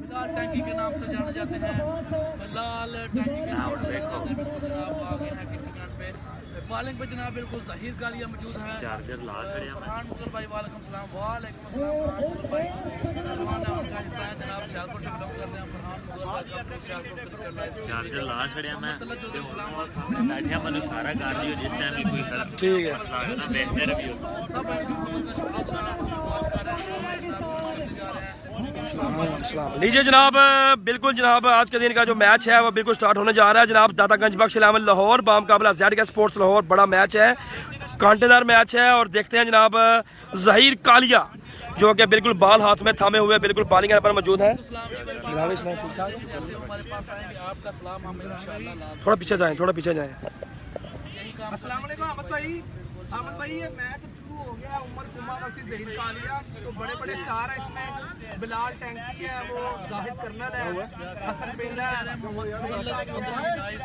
लाल टैंकी के नाम से जाने जाते हैं, लाल टैंकी के नाम से जाने जाते हैं। बिल्कुल जनाब आगे हैं किसी ग्राउंड पे बॉलिंग पे जनाब बिल्कुल ज़हीर कालिया मौजूद है। फरहान मुगल भाई वालेकुम सलाम। वालेकुम सलाम फरहान मुगल भाई पहलवान है, उनका हिस्सा है जनाब सियालकोट से बिलोंग करते हैं। फरहान मुगल भाई का सियालकोट क्रिकेट लाइव चार्जर ला छड़िया मैं सलाम बैठिया मैंने इशारा कर दियो जिस टाइम भी कोई हेल्प ठीक है। मसला है ना बेहतर भी हो सब भाई मोहम्मद का शुक्रिया जनाब वॉच कर रहे हैं जनाब करते जा रहे हैं। लीजिए जनाब, बिल्कुल जनाब आज के दिन का जो मैच है वो बिल्कुल स्टार्ट होने जा रहा है जनाब। दातागंज बख्श इलेवन लाहौर बामुकाबला ZK स्पोर्ट्स लाहौर। बड़ा मैच है, कांटेदार मैच है और देखते हैं जनाब ज़हीर कालिया जो कि बिल्कुल बॉल हाथ में थामे हुए बिल्कुल बॉलिंग पर मौजूद है। थोड़ा पीछे जाएं, थोड़ा पीछे जाएं। अस्सलाम वालेकुम अहमद भाई ये मैच शुरू हो गया उमर कुमा वर्सेस ज़हीर कालिया। तो बड़े बड़े स्टार है इसमें, बिलाल टैंकी है, वो जाहिद कर्नल है, हसन पेंडा है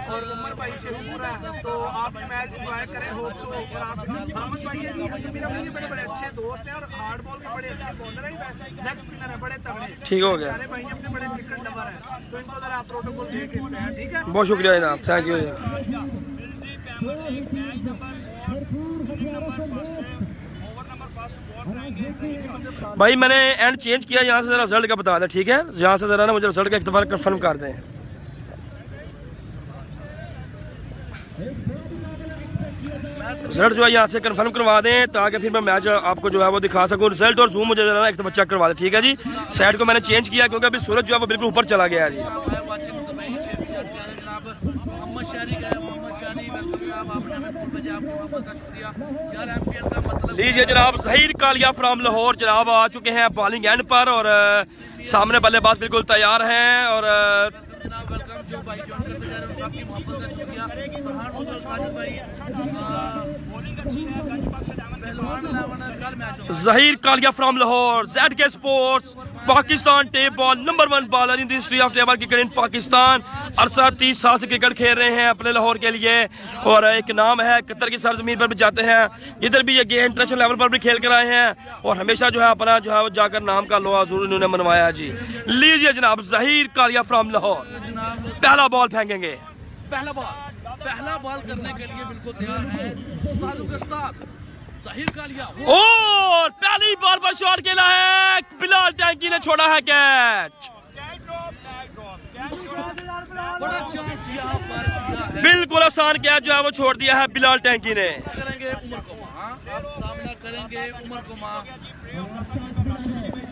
और उमर भाई शेखपुर है। तो आप ये मैच एंजॉय करें होप सो। और आप अहमद भाई ये मेरा भाई बड़े बड़े अच्छे दोस्त हैं और हार्ड बॉल के बड़े अच्छे बॉलर हैं, लेग स्पिनर है बड़े तगड़े। ठीक हो गया, सारे भाई अपने बड़े क्रिकेट लवर हैं, तो इनको जरा आप प्रोटोकॉल दें कि इसमें है। ठीक है, बहुत शुक्रिया जनाब, थैंक यू। भाई मैंने एंड चेंज किया, यहाँ से जरा रिजल्ट का बता दें, ठीक है? यहाँ से जरा ना मुझे रिजल्ट का एक दफा कंफर्म कर दें। रिजल्ट जो है यहाँ से कंफर्म करवा दें ताकि फिर मैं मैच आपको जो है वो दिखा सकूँ। रिजल्ट और जूम मुझे जरा एक दफा चेक करवा दें, ठीक है जी? साइड को मैंने चेंज किया क्योंकि अभी सूरज जो है वो बिल्कुल ऊपर चला गया है जी। लीजिए जनाब ज़हीर कालिया फ्रॉम लाहौर जनाब आ चुके हैं बॉलिंग एंड पर और सामने बल्लेबाज बिल्कुल तैयार हैं और वेलकम जो भाई ज्वाइन करते जा रहे हैं सबकी मोहब्बत का शुक्रिया। फरहान मुगल साजिद भाई पहलवान 11 कल मैच होगा। Zaheer Kalia from Lahore ZK sports Pakistan tape ball number 1 bowler in the history of table cricket in Pakistan. अरसा 30 साल से क्रिकेट खेल रहे हैं अपने लाहौर के लिए और एक नाम है कतर की सरजमीन पर भी जाते हैं, जिधर भी ये गए इंटरनेशनल लेवल पर भी खेल कर आए हैं और हमेशा जो है अपना जो है जाकर नाम का लोहा जरूर इन्होंने मनवाया जी। लीजिए जनाब ज़हीर कालिया फ्रॉम लाहौर पहला बॉल फेंकेंगे। पहला बॉल करने के लिए बिल्कुल तैयार है उस्तादों के उस्ताद ज़हीर कालिया। और पहली बॉल पर शॉट खेला है, बिलाल टैंकी ने छोड़ा है कैच। बड़ा चांस यहाँ पर दिया है, बिल्कुल आसान कैच जो है वो छोड़ दिया है बिलाल टैंकी ने। करेंगे उमर कुमा, अब सामना करेंगे उमर कुमा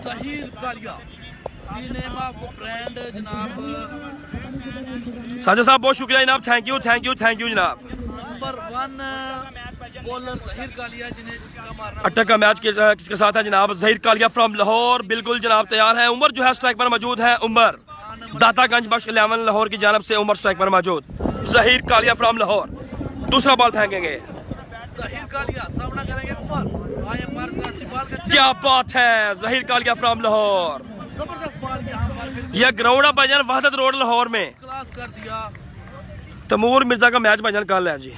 ज़हीर कालिया ब्रांड जनाब। साजिद साहब बहुत शुक्रिया जनाब, थैंक यू जनाब। नंबर 1 बॉलर ज़हीर कालिया जिन्हें छक्का मारना अटक का मैच किसके साथ है जनाब? ज़हीर कालिया फ्रॉम लाहौर बिल्कुल जनाब तैयार है। उमर जो है स्ट्राइक पर मौजूद है, उमर दातागंज बख्श 11 लाहौर की जानब से उमर स्ट्राइक पर मौजूद। ज़हीर कालिया फ्रॉम लाहौर दूसरा बॉल फेंकेंगे। ज़हीर कालिया सामना करेंगे उमर। क्या बात है, ज़हीर कालिया फ्रॉम लाहौर। जबरदस्त बॉल यहाँ पर यह ग्राउंड है भाईजान वहदत रोड लाहौर में। क्लास कर दिया। तैमूर मिर्जा का मैच भाईजान कल है जी।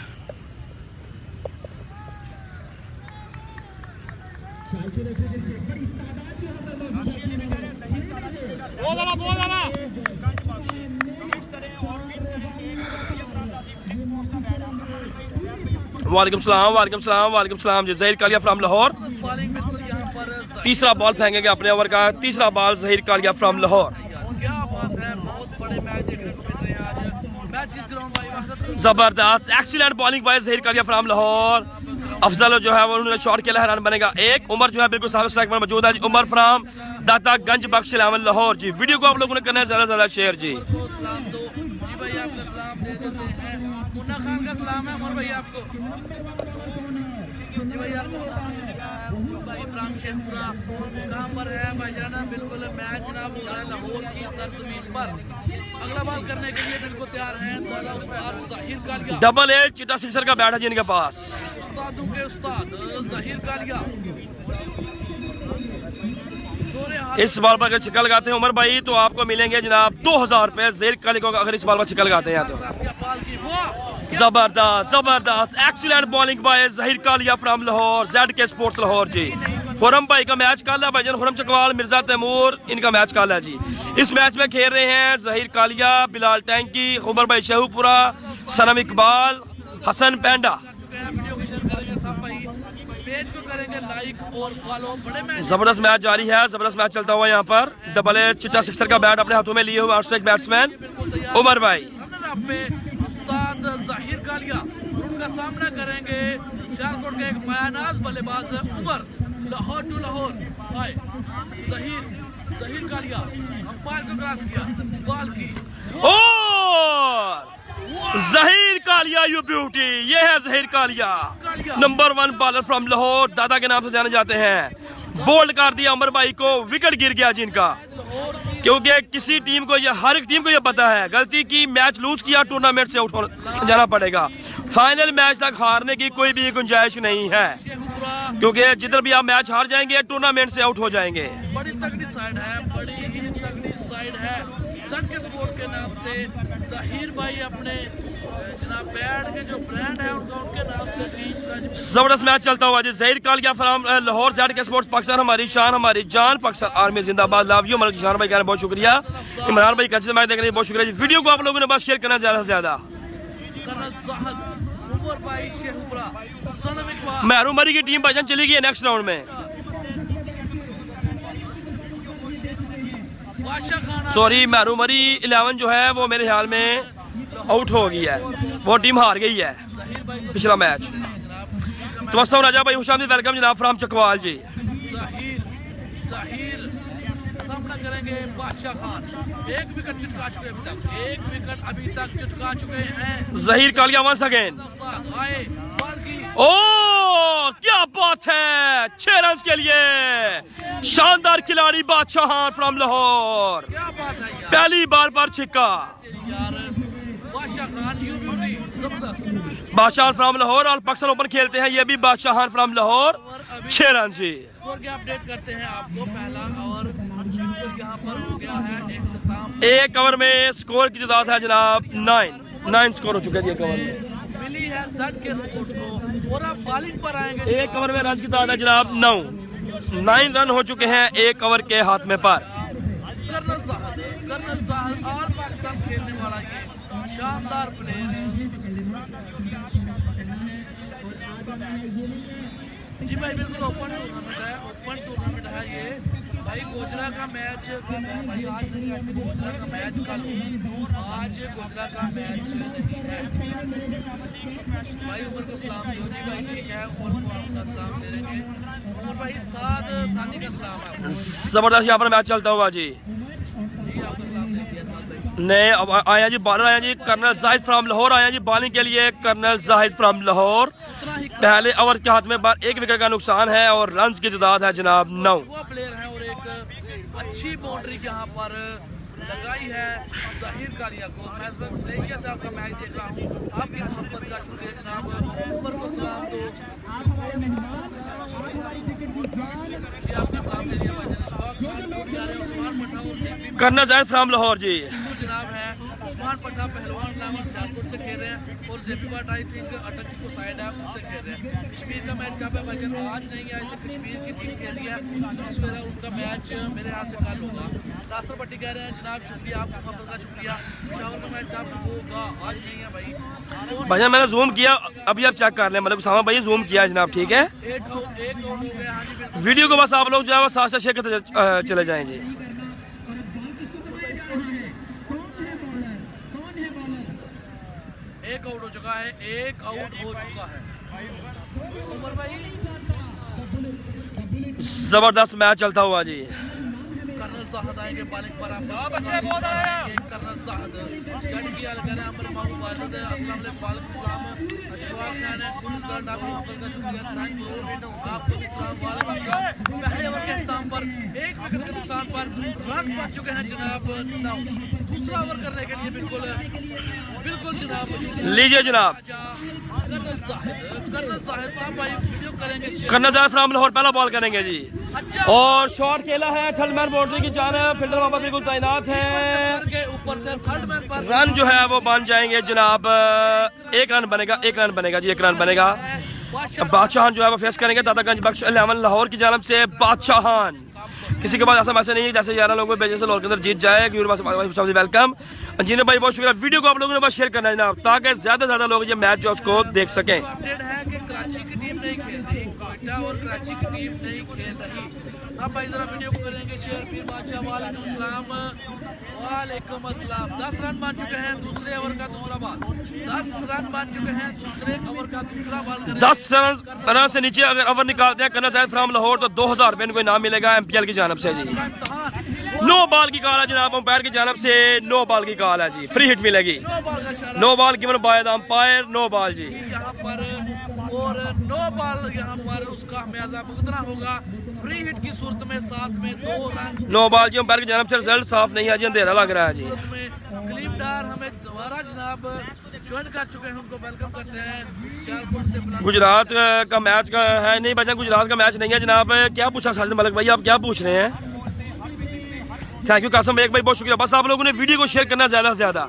वालेकुम सलाम जी। ज़हीर कालिया फ्रॉम लाहौर तीसरा बॉल फेंकेंगे अपने ओवर का, तीसरा बॉल ज़हीर कालिया फ्रॉम लाहौर। क्या बात है, बहुत बड़े मैच देखने को मिल रहे हैं आज। मैच इस ग्राउंड भाई जबरदस्त excellent bowling by Zaheer Kalia from Lahore. Afzal जो है वो उन्होंने शॉट खेला है, रन बनेगा एक। उमर जो है बिल्कुल सारे स्ट्राइक पर मौजूद है जी। उमर फ्रॉम दातागंज बख्श 11 लाहौर जी। वीडियो को आप लोगों ने करना है ज्यादा से ज्यादा शेयर जी। सलाम दो जी भाई, आपका सलाम दे देते हैं। मुन्ना खान का सलाम है उमर भाई आपको जी भाई, आपको भाई फ्राम शेखपुरा कहाँ पर है भाईजाना? बिल्कुल मैच जनाब हो रहा है लाहौर की सरजमीन पर। अगला बॉल करने के लिए बिल्कुल तैयार हैं दादा उस्ताद ज़हीर कालिया। डबल ए चिटा सिक्सर का बैट है जी इनके पास। उस्तादों के उस्ताद ज़हीर कालिया इस बॉल पर अगर छिक्का लगाते हैं उमर भाई तो आपको मिलेंगे जनाब 2000 रुपए ज़हीर कालिया को अगर इस बॉल पर छिक्का लगाते हैं तो। जबरदस्त excellent bowling by Zaheer Kalia from Lahore ZK sports Lahore जी। खुरम भाई का मैच कल है भाईजान। खुरम चकवाल, मिर्जा तैमूर, इनका मैच कल है जी। इस मैच में खेल रहे हैं जहीर कालिया, बिलाल टैंकी, उमर भाई शेहूपुरा, सनम इकबाल, हसन पेंडा। वीडियो को शेयर करेंगे सब भाई, पेज को करेंगे लाइक और फॉलो। बड़े मैच, जबरदस्त मैच जारी है, जबरदस्त मैच चलता हुआ यहाँ पर। डबल ए चिट्टा सिक्सर का बैट अपने हाथों में लिए हुए ऑस्ट्रेलियन बैट्समैन उमर भाई। पे उस्ताद जहीर कालिया, उनका सामना करेंगे सियालकोट के एक मायानाज बल्लेबाज उमर। लाहौर टू लाहौर भाई जहीर कालिया अंपायर को क्रॉस किया, बॉल की और जहीर कालिया यू ब्यूटी, ये है Zaheer Kalia, number 1 bowler from Lahore, दादा के नाम से जाने जाते हैं। बोल्ड कर दिया उमर भाई को, विकेट गिर गया जिनका, क्योंकि किसी टीम को, हर एक टीम को ये पता है गलती की, मैच लूज किया टूर्नामेंट से आउट जाना पड़ेगा। फाइनल मैच तक हारने की कोई भी गुंजाइश नहीं है, क्योंकि जिधर भी आप मैच हार जाएंगे टूर्नामेंट से आउट हो जाएंगे। बड़ी तगड़ी साइड है, बड़ी ही तगड़ी साइड है। सन के स्पोर्ट के नाम से जहीर भाई अपने जनाब बैट के जो ब्रांड है उनके नाम से टीम का जबरदस्त मैच चलता हुआ जी। जहीर कालिया फ्रॉम लाहौर, जेड के स्पोर्ट्स पाकिस्तान, हमारी शान हमारी जान, पाकिस्तान आर्मी जिंदाबाद, लव यू। मलिक शान भाई कह रहे हैं बहुत शुक्रिया। इमरान भाई कैसे मैच देख रहे हैं, बहुत शुक्रिया जी। वीडियो को आप लोगों ने बस शेयर करना ज्यादा से ज्यादा। कर्नल जाहद, उमर भाई शेहूपुरा, सनम इकबाल, महरू मरी की टीम भाईजान चली गई है नेक्स्ट राउंड में। बादशाह खान, सॉरी, महरू मरी 11 जो है वो मेरे ख्याल में आउट हो गई है, वो टीम हार गई है जहीर भाई को पिछला मैच। जनाब तो मस्त राजा भाई हुशाम वेलकम जनाब फ्राम चकवाल जी। जहीर सामना करेंगे बादशाह खान। एक विकेट चटका चुके अभी तक, एक विकेट अभी तक चटका चुके हैं जहीर कालिया वंस अगेन। आए बॉल की, ओ क्या बात है, 6 रन के लिए शानदार खिलाड़ी बादशाह खान फ्रॉम लाहौर, क्या बात है यार, पहली बार पर छिक्का। यार बादशाह खान यू ब्यूटी, जबरदस्त। बादशाह फ्रॉम लाहौर और पाकिस्तान ओपन खेलते हैं ये भी बादशाह खान फ्रॉम लाहौर, 6 रन जी। स्कोर के अपडेट करते हैं आपको। पहला ओवर बिल्कुल यहाँ पर हो गया है इख्तिताम। एक ओवर में स्कोर की तादाद है जनाब 9 स्कोर हो चुके हैं एक ओवर में। मिली है जेड के स्पोर्ट्स को, और आप बॉलिंग पर आएंगे। एक ओवर में रन की तादाद है जनाब 9 रन हो चुके हैं एक ओवर के हाथ में पर। कर्नल जाहद और पाकिस्तान खेलने वाला ये शानदार प्लेयर है जी भाई। बिल्कुल ओपन टूर्नामेंट है ये भाई। गोजरा का मैच भाई आज नहीं है, गोजरा का मैच कल, आज गोजरा का मैच नहीं है भाई। उमर को सलाम दो जी भाई, ठीक है, उमर को आपका सलाम दे देंगे। उमर भाई शादी का सलाम है, जबरदस्त यहाँ पर मैच चलता हुआ जी। आपका सलाम दे दिया साथ भाई। ने अब आया जी बॉलर आया जी कर्नल जाहिद फ्रॉम लाहौर आया जी बॉलिंग के लिए। कर्नल जाहिद फ्रॉम लाहौर, पहले ओवर के हाथ में बार 1 विकेट का नुकसान है और रन की तादाद है जनाब 9। वो प्लेयर है और एक अच्छी बाउंड्री यहाँ पर लगाई है जहीर कालिया को। मैं इस वक्त मलेशिया से आपका मैच देख रहा हूँ, आपकी मोहब्बत का शुक्रिया जनाब। उमर को सलाम दो जी, आपका सलाम दे दिया भाई। उस्मान पट्टा और JP colonel Zahid from Lahore जी जनाब है। उस्मान पट्टा पहलवान लाहौर सियालकोट से खेल रहे हैं और जेपी भट्ट आई थिंक अटक को साइड है उससे खेल रहे हैं। कश्मीर का मैच कब है भाईजान? आज नहीं आए थे, कश्मीर की टीम खेल रही है, सुबह सवेरा उनका मैच मेरे हाथ से कल होगा। नासर भट्टी कह रहे हैं जनाब शुक्रिया, आपका मोहब्बत का शुक्रिया। शावर का मैच कब होगा? आज नहीं है भाई। भैया मैंने जूम किया, अभी आप चेक कर लें, मतलब उसामा भाई जूम किया जनाब, ठीक है। एक आउट हो गया। हाँ जी बिल्कुल। वीडियो को बस आप लोग जो है वो साथ साथ शेयर करते चले जाएं जी। एक आउट हो चुका है, एक आउट हो चुका है उमर भाई। जबरदस्त मैच चलता हुआ जी। कर्नल जाहद आएंगे बॉलिंग पर। कर्नल जाहद शट किया अमर महबूब आजाद, अस्सलाम वालेकुम, अशफाक खान है, कुल रिजल्ट आपको मोहब्बत का शुक्रिया। आपको भी सलाम, वालेकुम सलाम। पहले ओवर के अख्ताम पर 1 विकेट के नुकसान पर रन बन चुके हैं जनाब 9। दूसरा ओवर करने के लिए बिल्कुल जनाब लीजिए जनाब। कर्नल जाहिद साहब भाई वीडियो करेंगे। कर्नल जाहिद फ्रॉम लाहौर पहला बॉल करेंगे जी। अच्छा, और शॉट खेला है थर्ड मैन बाउंड्री की जानब, फील्डर वहां पर बिल्कुल तैनात है। सर के ऊपर से थर्ड मैन पर रन जो है वो बन जाएंगे जनाब। 1 रन बनेगा, 1 रन बनेगा जी, 1 रन बनेगा। बादशाहान जो है वो फेस करेंगे दादागंज बख्श 11 लाहौर की जानब से बादशाहान। किसी के पास ऐसा मैसेज नहीं है जैसे 11 लोगों को से लाहौर के अंदर जीत जाए। वेलकम इंजीनियर भाई, बहुत शुक्रिया। वीडियो को आप लोगों ने बस शेयर करना है जनाब, ताकि ज्यादा से ज्यादा लोग ये मैच जो उसको देख सकें। अपडेट है कि कराची की टीम नहीं खेल रही, कोयटा और कराची की टीम नहीं खेल रही। सब भाई जरा वीडियो को करेंगे शेयर। पीर बादशाह वालेकुम अस्सलाम। 10 रन बन चुके हैं दूसरे ओवर का दूसरा बॉल। 10 रन बन चुके हैं दूसरे ओवर का दूसरा बॉल। 10 रन से नीचे अगर ओवर निकालते हैं करना चाहे फ्रॉम लाहौर तो 2000 रुपए को इनाम मिलेगा एमपीएल की जानब से जी। नो बॉल की कॉल है जनाब, अंपायर की जानब से नो बॉल की कॉल है जी, फ्री हिट मिलेगी। No ball given by the umpire, no ball जी यहाँ पर, और नो बॉल यहाँ पर उसका हमेशा भुगतना होगा फ्री हिट की सूरत में। साथ में 2 रन नो बॉल जी, अंपायर की जानब से रिजल्ट साफ नहीं है जी, अंधेरा लग रहा है जी। कलीमदार हमें दोबारा जनाब ज्वाइन कर चुके हैं, उनको वेलकम करते हैं। सियालकोट से गुजरात का मैच का है नहीं बचा, गुजरात का मैच नहीं है जनाब। क्या पूछा साजिद मलिक भाई, आप क्या पूछ रहे हैं? थैंक यू कासम एक भाई, बहुत शुक्रिया। बस आप लोगों ने वीडियो को शेयर करना ज्यादा से ज्यादा।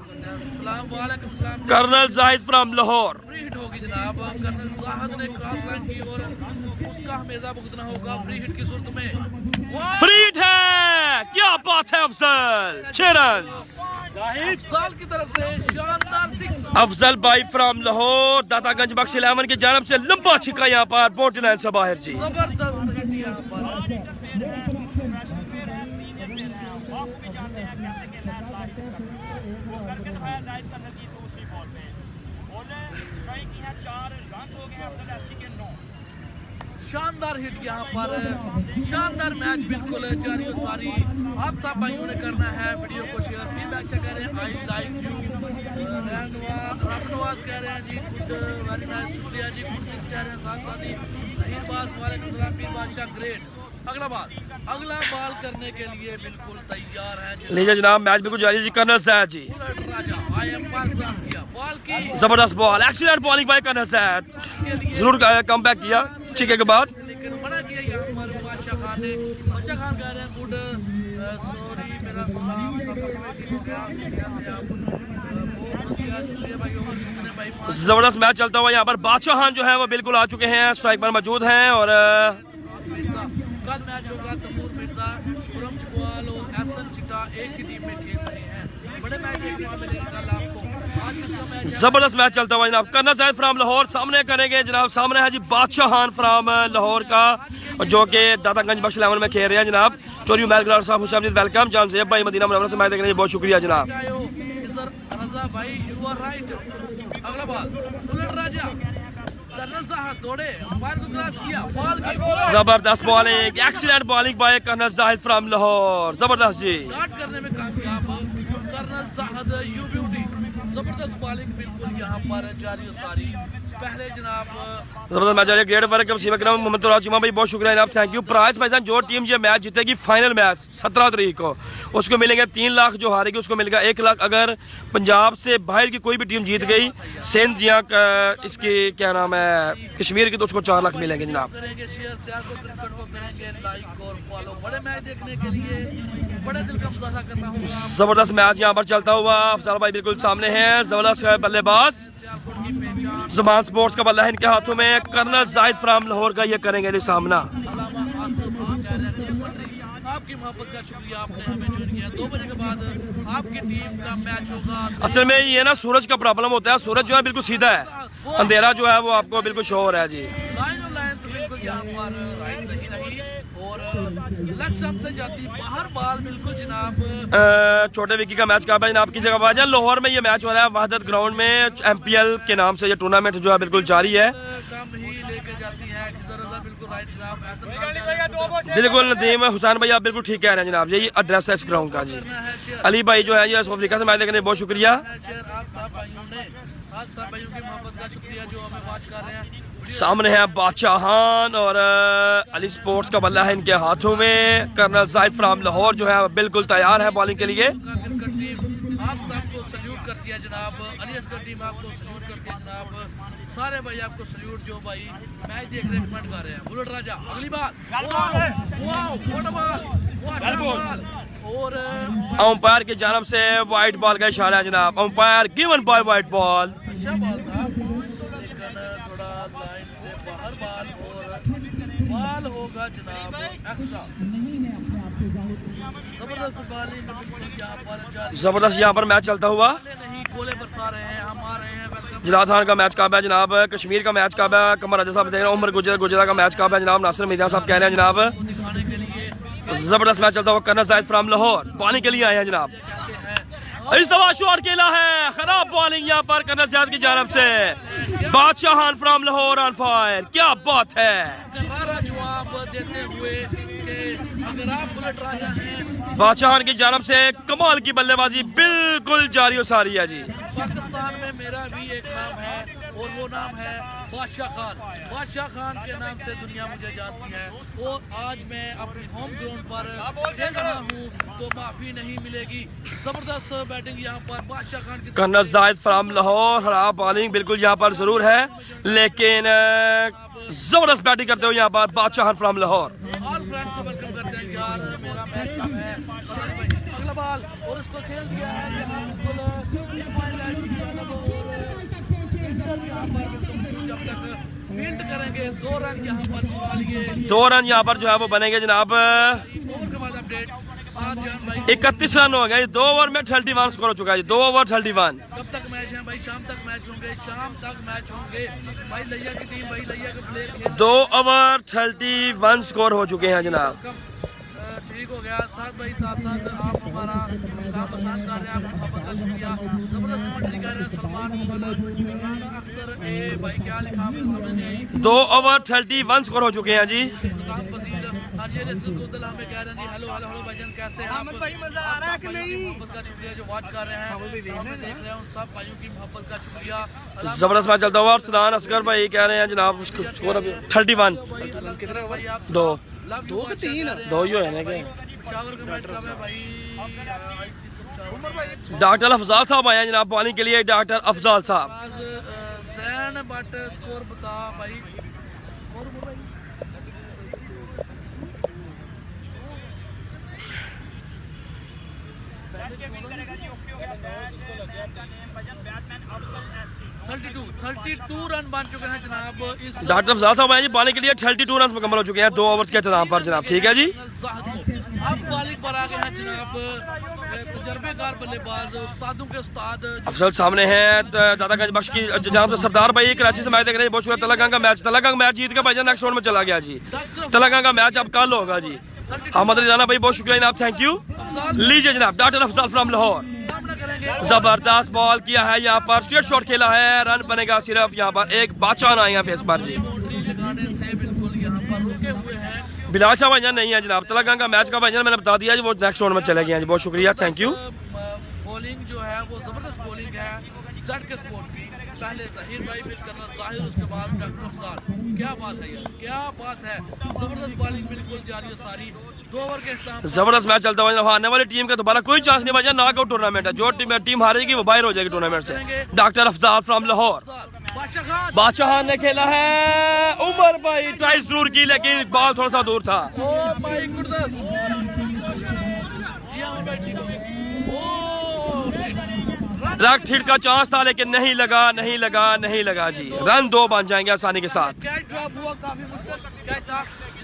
Colonel Zahid from Lahore, free hit होगी जनाब। कर्नल जाहिद ने क्रॉस लाइन की और उसका हमेशा भुगतना होगा फ्री हिट की सूरत में। फ्री हिट है, क्या बात है अफजल, 6 रन साल की तरफ से शानदार 6। अफजल भाई फ्रॉम लाहौर दातागंज बख्श 11 की जानब से लंबा छिक्का यहाँ पर बाउंड्री लाइन से बाहर जी। जबरदस्त हिट यहाँ पर। शानदार हिट यहाँ पर, शानदार मैच बिल्कुल जारी और सारी। आप सब भाइयों ने करना है वीडियो को शेयर। फीडबैक कह रहे हैं आई लाइक यू, रफनवाज कह रहे हैं जी गुड वेरी नाइस, शुक्रिया जी। गुड 6 कह रहे हैं साथ साथ ही। जहीर बास वालेकुम सलाम। पीर बादशाह ग्रेट। अगला बॉल करने के लिए बिल्कुल तैयार है। लीजिए जनाब मैच बिल्कुल जारी जी। कर्नल सैद जी राजा आई एम बॉल की जबरदस्त ball, excellent bowling by colonel Saeed, जरूर कम बैक किया छिक्के के बाद। लेकिन बड़ा किया यहाँ पर बादशाह खान ने। बादशाह खान कह रहे हैं गुड सॉरी मेरा सवाल हो गया। शुक्रिया भाई, शुक्रिया भाई। जबरदस्त मैच चलता हुआ यहाँ पर बादशाह खान जो है वो बिल्कुल आ चुके हैं, स्ट्राइक पर मौजूद हैं। और कल मैच होगा तमूर मिर्जा, पुरम चकवाल और एहसन चिट्टा एक ही टीम में खेल रहे हैं। बड़े मैच देखने को मिलेगा कल आपको। आज किसका मैच? जबरदस्त मैच चलता हुआ जनाब। कर्नल जाहिद फ्राम लाहौर सामने करेंगे जनाब, सामने है जी बादशाह खान फ्राम लाहौर का, जो कि दादागंज बख्श 11 में खेल रहे हैं जनाब। चोरी मैल साहब हुसैन वेलकम। जान से भाई मदीना मुनव्वरा से मैच देखने के लिए बहुत शुक्रिया जनाब। रजा भाई यू आर राइट। अगला बॉल सुलट राजा, कर्नल साहब दौड़े, बाहर को क्रॉस किया, बॉल की जबरदस्त bowling, excellent bowling by colonel Zahid from Lahore, जबरदस्त जी। स्टार्ट करने में कामयाब कर्नल जाहिद यू ब्यूटी। जबरदस्त बॉलिंग बिल्कुल यहाँ पर जारी और सारी। पहले जनाब जबरदस्त मैच ग्रेट वर्क सीमा करम मोहम्मद तुराब चीमा भाई, बहुत शुक्रिया जनाब, थैंक यू। प्राइस भाईजान जो टीम ये मैच जीतेगी फाइनल मैच 17 तारीख को, उसको मिलेंगे 3 लाख, जो हारेगी उसको मिलेगा 1 लाख। अगर पंजाब से बाहर की कोई भी टीम जीत गई, सिंध या इसकी क्या नाम है कश्मीर की, तो उसको 4 लाख मिलेंगे जनाब। करेंगे शेयर, सियासत क्रिकेट को करेंगे लाइक और फॉलो। बड़े मैच देखने के लिए बड़े दिल का मुजाहरा करना होगा। जबरदस्त मैच यहाँ पर चलता हुआ, अफजल भाई बिल्कुल सामने हैं, जबरदस्त बल्लेबाज जमान स्पोर्ट्स का बल्ला है इनके हाथों में। कर्नल जाहिद फ्राम लाहौर का ये करेंगे सामना। आपकी मोहब्बत का शुक्रिया, आपने हमें ज्वाइन किया। 2 बजे के बाद आपकी टीम का मैच होगा। असल में ये ना सूरज का प्रॉब्लम होता है, सूरज जो है बिल्कुल सीधा है, अंधेरा जो है वो आपको बिल्कुल शो हो रहा है जी। लाइन और लाइन तो बिल्कुल यहाँ पर राइट नहीं रही और लक्ष्य से जाती बाहर बॉल बिल्कुल जनाब। छोटे विकी का मैच कहा जनाब की जगह बाजा लाहौर में ये मैच हो रहा है वहादत ग्राउंड में, एमपीएल के नाम से ये टूर्नामेंट जो है बिल्कुल जारी है। कम ही लेके जाती है बिल्कुल राइट जनाब। बिल्कुल नदीम हुसैन भाई आप बिल्कुल ठीक कह रहे हैं जनाब, यही एड्रेस है इस ग्राउंड का जी। अली भाई जो है ये साउथ अफ्रीका से मैच देखने बहुत शुक्रिया। आप सब भाइयों की मोहब्बत का शुक्रिया जो हमें वॉच कर रहे हैं। सामने है बादशाह खान और अली स्पोर्ट्स का बल्ला है इनके हाथों में। कर्नल जाहिद फ्राम लाहौर जो है बिल्कुल तैयार है बॉलिंग के लिए। क्रिकेट टीम आप सबको सल्यूट करती है जनाब। अली असगर टीम आपको सल्यूट करती है जनाब। सारे भाई आपको सल्यूट जो भाई मैच देख रहे कमेंट कर रहे हैं। बुलेट राजा अगली बार और अंपायर की जानब से वाइट बॉल का इशारा है जनाब। Umpire given by white ball. अच्छा बॉल था लेकिन थोड़ा लाइन से बाहर कल होगा जनाब एक्स्ट्रा जबरदस्त बॉलिंग यहाँ पर जारी जबरदस्त यहाँ पर मैच चलता हुआ नहीं गोले बरसा रहे हैं हम आ रहे हैं वेलकम जिलाद खान का मैच कब है जनाब, कश्मीर का मैच कब है, कमर राजा साहब देख रहे हैं, उमर गुजरा का मैच कब है जनाब, नासिर मीडिया साहब कह रहे हैं जनाब को दिखाने के लिए जबरदस्त मैच चलता हुआ कर्नल जाहिद फ्रॉम लाहौर पानी के लिए आए हैं जनाब। कहते हैं इस दफा शॉट खेला है, खराब बॉलिंग यहाँ पर कर्नल जाहिद की जानब से, बादशाह Khan from Lahore on fire, क्या बात है। करारा जवाब देते हुए कि अगर आप बुलेट राजा हैं बादशाह खान की जानब से कमाल की बल्लेबाजी बिल्कुल जारी और सारी है जी। पाकिस्तान में मेरा भी एक नाम है और वो नाम है बादशाह खान। बादशाह खान के नाम से दुनिया मुझे जानती है और आज मैं अपनी होम ग्राउंड पर खेल रहा हूँ तो माफी नहीं मिलेगी। जबरदस्त बैटिंग यहाँ पर बादशाह खान की कर्नल जाहिद फ्रॉम लाहौर, खराब बॉलिंग बिल्कुल यहाँ पर जरूर है, लेकिन जबरदस्त बैटिंग करते हुए यहाँ पर बादशाह खान फ्रॉम लाहौर। और फ्रेंड को वेलकम करते हैं यार, मेरा मैच कब है पता नहीं भाई। अगला बॉल और इसको खेल दिया है यहाँ बिल्कुल एक फाइन लाइन की तरफ और यहाँ पर बिल्कुल जब तक फील्ड करेंगे 2 रन यहाँ पर चुरा लिए। 2 रन यहाँ पर जो है वो बनेंगे जनाब। ओवर के बाद अपडेट 7 जन भाई 31 रन हो गए, 2 ओवर में 31 स्कोर हो चुका है, 2 ओवर 31। कब तक मैच है भाई? शाम तक मैच होंगे, शाम तक मैच होंगे भाई। लैया की टीम, भाई लैया के प्लेयर खेल 2 ओवर 31 स्कोर हो चुके हैं जनाब। ठीक हो गया। साथ भाई साथ साथ आप हमारा काम आसान कर रहे हैं, आपकी मोहब्बत का शुक्रिया। जबरदस्त कमेंट्री कर रहे हैं सलमान मुगल, राना अख्तर, ए भाई क्या लिखा आपने समझ नहीं आई। 2 ओवर 31 स्कोर हो चुके हैं जी। इख्तिताम पसीर हाजी रसूल हमें कह रहे हैं जी हेलो हेलो हेलो भाईजान कैसे हैं आप? भाई मजा आ रहा है कि नहीं? मोहब्बत का शुक्रिया जो वॉच कर रहे हैं, हमें देख रहे हैं, उन सब भाइयों की मोहब्बत का शुक्रिया। जबरदस्त मैच चलता हुआ और सदान असगर भाई कह रहे हैं जनाब स्कोर अभी 31। कितना भाई आप 2 2 के 3 2 ही है ना क्या? शावर का मैच कब है भाई? डॉक्टर अफजाल साहब आए हैं जनाब पानी के लिए, डॉक्टर अफजाल साहब। आज जैन बट स्कोर बता भाई। थर्टी टू रन बन चुके हैं जनाब इस डॉक्टर अफजाल साहब आए जी पानी के लिए, 32 रन मुकम्मल हो चुके हैं 2 ओवर्स के अख्ताम पर जनाब। ठीक है जी, अब बॉलिंग पर आ गए हैं जनाब तजर्बेकार बल्लेबाज, उस्तादों के उस्ताद। अफजल सामने हैं दादागंज बख्श की जनाब से सरदार भाई कराची से मैच देख रहे हैं। बहुत शुक्रिया। तलागंग मैच जीत के भाईजान नेक्स्ट राउंड में चला गया जी। तलागंग का मैच अब कल होगा जी। अहमद अली राना भाई बहुत शुक्रिया जनाब, थैंक यू। लीजिए जनाब डॉक्टर अफजल फ्रॉम लाहौर, जबरदस्त बॉल किया है यहाँ पर, स्ट्रेट शॉट खेला है, रन बनेगा सिर्फ यहाँ पर एक बादशाह आए हैं फेस पर जी। बिल्कुल यहाँ पर रुके हुए हैं। बिलाल शाह भाईजान नहीं है जनाब। तलागंग का मैच का भाईजान मैंने बता दिया जी, वो नेक्स्ट राउंड में चले गए हैं जी। बहुत शुक्रिया, थैंक यू। बॉलिंग जो है वो जबरदस्त बॉलिंग है जेड के स्पोर्ट की। पहले जहीर भाई फिर करना जाहिर, उसके बाद डॉक्टर अफजाल। क्या बात है यार, क्या बात है। जबरदस्त बॉलिंग बिल्कुल जारी है सारी। 2 ओवर के इख्तिताम जबरदस्त मैच चलता हुआ, हारने वाली टीम का दोबारा कोई चांस नहीं बचा, नॉकआउट टूर्नामेंट है, जो टीम हारेगी वो बाहर हो जाएगी टूर्नामेंट से। डॉक्टर अफजाल फ्रॉम लाहौर, बादशाह खान। बादशाह खान ने खेला है, उमर भाई ट्राई जरूर की लेकिन बॉल थोड़ा सा दूर था। ओ माय गुडनेस, जी अमर भाई ठीक हो गए। ओ शिट, डायरेक्ट हिट का चांस था लेकिन नहीं लगा जी। रन 2 बन जाएंगे आसानी के साथ। कैच ड्रॉप हुआ, काफी मुश्किल कैच था।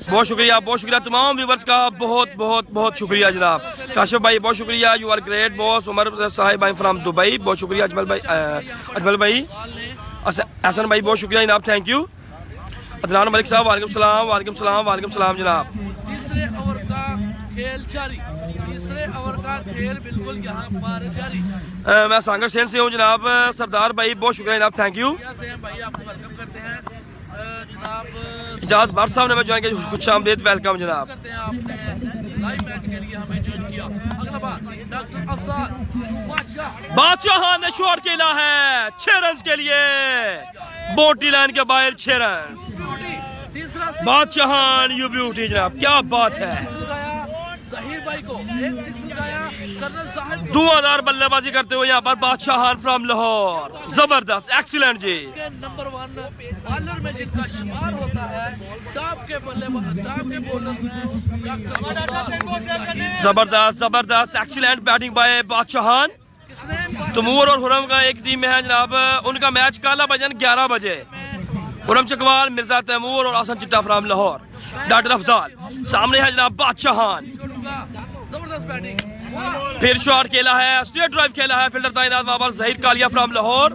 बहुत शुक्रिया तमाम व्यूवर्स का, बहुत शुक्रिया जनाब। काशिफ भाई बहुत शुक्रिया, you are great boss. Umar साहिब भाई फ्रॉम दुबई बहुत शुक्रिया। अजमल भाई हसन भाई बहुत शुक्रिया जनाब, थैंक यू। अदनान मलिक साहब वालेकुम सलाम जनाब। तीसरे ओवर का खेल जारी, तीसरे ओवर का खेल बिल्कुल यहाँ पर जारी। मैं सांगर सेन से हूँ जनाब। सरदार भाई बहुत शुक्रिया जनाब, थैंक यू। से हम भाई आपको वेलकम करते हैं जनाब। इजाज बार साहब ने मैं ज्वाइन किया, खुश आमदीद, वेलकम जनाब। करते हैं आपने लाइव मैच के लिए हमें ज्वाइन किया। अगला बार डॉक्टर अफजाल बादशाह खान ने शॉट खेला है 6 रन के लिए, बोटी लाइन के बाहर 6 रन। तीसरा बादशाह खान यू ब्यूटी जनाब, क्या बात है। जहीर भाई को एक 6 लगाया, कर्नल जाहिद को। धुआंधार बल्लेबाजी करते हुए यहाँ पर बादशाह खान फ्रॉम लाहौर, जबरदस्त एक्सीलेंट जी। नंबर 1 बॉलर में जिनका शुमार होता है, टॉप के बॉलर में जबरदस्त एक्सीलेंट बैटिंग बाय बादशाह खान। तमूर और हुरम का एक टीम में है जनाब, उनका मैच काला बजन 11 बजे। हुरम चकवाल, मिर्जा तैमूर और आसन चिट्टा फ्राम लाहौर। डॉक्टर अफजाल। सामने है जनाब बादशाहान, छोड़ूंगा, जबरदस्त बैटिंग, वाह फिर शॉट खेला है, स्ट्रेट ड्राइव खेला है, फील्डर तैनात वहां पर जहीर कालिया फ्रॉम लाहौर।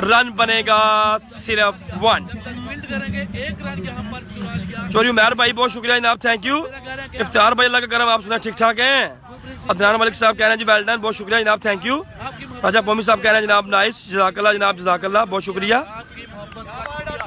रन बनेगा सिर्फ 1। जब तक फील्ड करेंगे 1 रन यहाँ पर चुरा लिया। चोरी उमर भाई बहुत शुक्रिया जनाब, थैंक यू। इफ्तार भाई अल्लाह का करम, आप सुना ठीक ठाक हैं। अदनान मलिक साहब कह रहे हैं जी वेल डन, बहुत शुक्रिया जनाब, थैंक यू। आपकी मोहब्बत राजा पोमी साहब कह रहे हैं जनाब नाइस, जज़ाकल्लाह जनाब, जज़ाकल्लाह, बहुत शुक्रिया। आपकी मोहब्बत का शुक्रिया।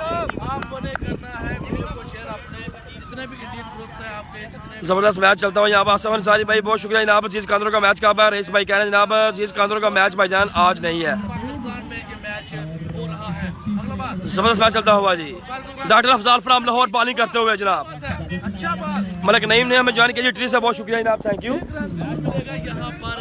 आपने करना है वीडियो को शेयर, अपने जितने भी इंडियन ग्रुप्स हैं आपके जितने जबरदस्त मैच चलता हुआ यहाँ पर। असम अंसारी भाई बहुत शुक्रिया जनाब। अजीज कांदरों का मैच कब है? रेस भाई कह रहे हैं जनाब अजीज कांदरों का मैच भाईजान आज नहीं है, पाकिस्तान में ये मैच हो रहा है। अगला बात जबरदस्त मैच चलता हुआ जी। Doctor Afzal from Lahore bowling करते हुए जनाब। है, अच्छा बात, मलिक नईम ने हमें ज्वाइन किया जी, ट्री से बहुत शुक्रिया जनाब, थैंक यू। 1 रन जरूर मिलेगा यहाँ पर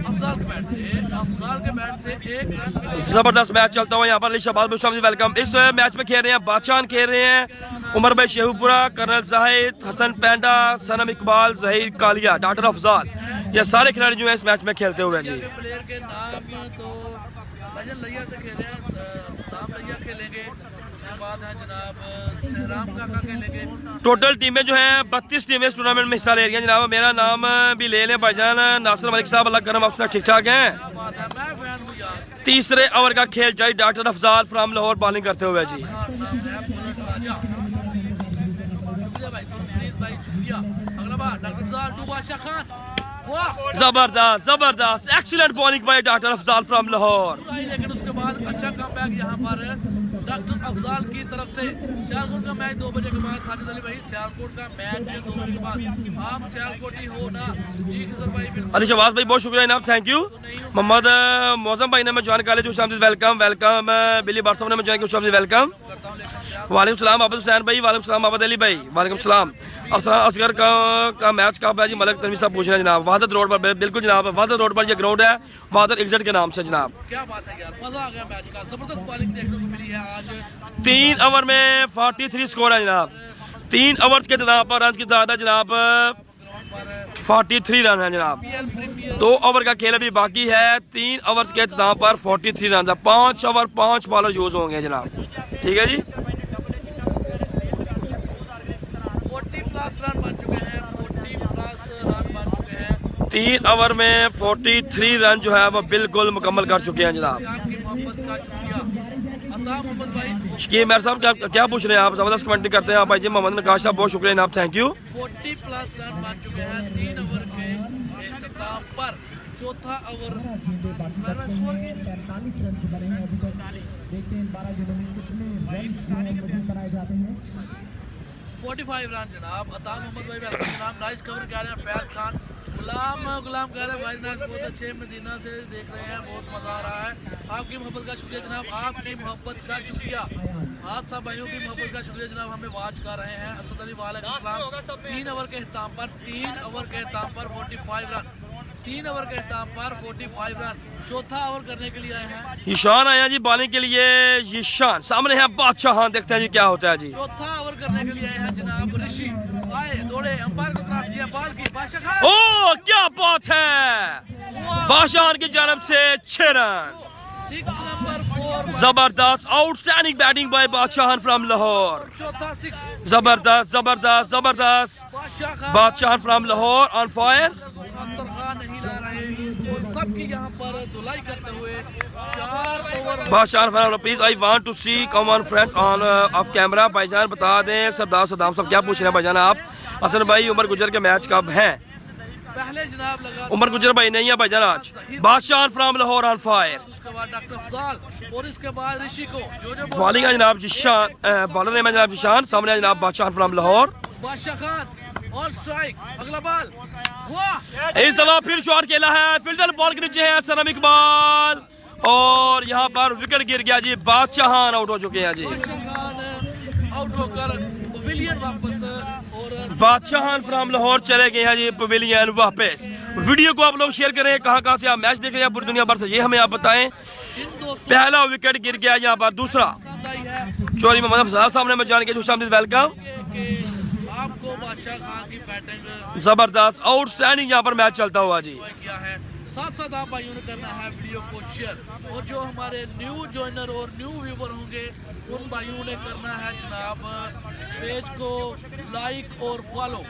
अफजाल के बैट से, अफजाल के बैट से 1 रन मिलेगा। जबरदस्त मैच चलता हुआ यहाँ पर। शहबाज बुशरा वेलकम। इस मैच में खेल रहे हैं बादशाह, खेल रहे हैं उमर भाई शेहूपुरा, कर्नल जाहिद, हसन पैंडा, सनम इकबाल, जहीर कालिया, डॉक्टर अफजाल, ये सारे खिलाड़ी जो है इस मैच में खेलते हुए जी। प्लेयर के नाम तो भजन लैया से खेले हैं, सदाम लैया खेलेंगे, उसके बाद है जनाब सहराम काका खेलेंगे। टोटल टीमें जो हैं 32 टीमें इस टूर्नामेंट में हिस्सा ले रही हैं जनाब। मेरा नाम भी ले लें भाईजान, नासिर मलिक साहब, अल्लाह करम, आप सुना ठीक ठाक हैं। क्या बात है, मैं फैन हूँ यार। तीसरे ओवर का खेल जारी, doctor Afzal from Lahore bowling करते हुए जी। हाँ, नाम है बुलेट राजा। शुक्रिया भाई, गुरप्रीत भाई शुक्रिया। अगला बार डॉक्टर अफजाल टू बादशाह खान, वाह जबरदस्त जबरदस्त excellent bowling by doctor Afzal from Lahore. आई, लेकिन उसके बाद अच्छा कमबैक यहाँ पर डॉक्टर अफजाल की तरफ से। सियालकोट का मैच 2 बजे के बाद, साजिद अली भाई सियालकोट का मैच 2 बजे के बाद, आप सियालकोटी हो ना जी खिजर भाई, बिल्कुल अली शहबाज भाई बहुत शुक्रिया जनाब, थैंक यू। मोहम्मद मौसम भाई ने मैं ज्वाइन कर लिया, खुशामदीद वेलकम वेलकम। बिली बार साहब ने मैं ज्वाइन किया, खुशामदीद वेलकम। करता हूँ, लेकिन वालेकुम सलाम आबद हुसैन भाई, वालेकुम सलाम आबद अली भाई, वालेकुम सलाम। असगर का मैच कब है जी? मलिक तनवीर साहब पूछ रहे हैं जनाब। वहादत रोड पर, बिल्कुल जनाब, वहादत रोड पर ये ग्राउंड है, वहादत एग्जिट के नाम से जनाब। क्या बात है यार, मजा आ गया मैच का, जबरदस्त बॉलिंग देखने को मिली है आज। 3 ओवर में 43 स्कोर है जनाब। 3 ओवर्स के जनाब पर रन की तादाद है जनाब ग्राउंड पर 43 रन है जनाब। पीएल प्रीमियर 2 ओवर का खेल अभी बाकी है। 3 ओवर्स के इख्तिताम पर 43 रन है। 5 ओवर 5 बॉलर यूज होंगे जनाब, ठीक है जी। 40+ रन बन चुके हैं, 40+ रन बन चुके हैं। 3 ओवर में 43 रन जो है वो बिल्कुल मुकम्मल कर चुके हैं जनाब। आपकी मोहब्बत का शुक्रिया अता मोहम्मद भाई। शकीब मेहर साहब क्या पूछ रहे हैं आप? जबरदस्त कमेंट करते हैं आप भाई जी। मोहम्मद नकाश साहब बहुत शुक्रिया जनाब, थैंक यू। 40+ रन बन चुके हैं 3 ओवर के इख्तिताम पर। चौथा ओवर 45 रन जनाब। अता मोहम्मद भाई वेलकम जनाब, नाइस कवर कह रहे हैं। फैज खान गुलाम कह रहे हैं भाई नाइस, बहुत अच्छे, मदीना से देख रहे हैं, बहुत मजा आ रहा है। आपकी मोहब्बत का शुक्रिया जनाब, आपकी मोहब्बत का शुक्रिया, आप सब भाइयों की मोहब्बत का शुक्रिया जनाब, हमें वाच कर रहे हैं। असद अली वालेकुम सलाम। 3 ओवर के इख्तिताम पर 3 ओवर के इख्तिताम पर 45 रन, 3 ओवर के इख्तिताम पर 45 रन। चौथा ओवर करने के लिए आए हैं ईशान आया जी बॉलिंग के लिए। ईशान सामने है बादशाह, देखते हैं जी क्या होता है जी। चौथा ओवर करने के लिए आए हैं जनाब ऋषि। आए दौड़े, अंपायर को क्रॉस किया, बॉल की बादशाह खान। ओ क्या बात है, बादशाह की जानब से 6 रन। 6 नंबर 4 जबरदस्त आउटस्टैंडिंग बैटिंग बाय बादशाह फ्रॉम लाहौर। चौथा 6 जबरदस्त जबरदस्त जबरदस्त बादशाह खान। बादशाह फ्रॉम लाहौर ऑन फायर। खातर खान नहीं ला रहे और सबकी यहाँ पर धुलाई करते हुए 4 over. Badshah from please I want to see common friend on off camera. भाईजान बता दें सरदार सदाम साहब क्या पूछ रहे हैं भाईजान आप? हसन भाई उमर गुजर के मैच कब हैं? पहले जनाब लगा उमर गुजर भाई नहीं है भाईजान आज। बादशाह फ्रॉम लाहौर ऑन फायर। उसके बाद डॉक्टर अफजाल और इसके बाद ऋषि को जो बॉलिंग है जनाब जिशान, बॉलर है जनाब जिशान, सामने है जनाब बादशाह फ्रॉम लाहौर। बादशाह खान ऑन स्ट्राइक। अगला बॉल, वाह इस दफा फिर शॉट खेला है, फील्डर बॉल के नीचे है सनम इकबाल और यहाँ पर विकेट गिर गया जी। बादशाह आउट हो चुके हैं जी। बादशाह खान आउट होकर पवेलियन वापस और बादशाह फ्रॉम लाहौर चले गए हैं जी पवेलियन वापस। वीडियो को आप लोग शेयर करें, कहाँ से आप मैच देख रहे हैं पूरी दुनिया भर से, ये हमें आप बताएं। इन दोस्तों पहला विकेट गिर गया यहाँ पर, दूसरा पसंद आई है चोरी मोहम्मद अफजाल सामने में जान के खुशामदीद वेलकम। कि आपको बादशाह खान की बैटिंग जबरदस्त आउटस्टैंडिंग यहाँ पर मैच चलता हुआ जी। किया है। साथ साथ आप भाइयों ने करना है वीडियो को शेयर, और जो हमारे न्यू जॉइनर और न्यू व्यूवर होंगे उन भाइयों ने करना है जनाब पेज को लाइक और फॉलो।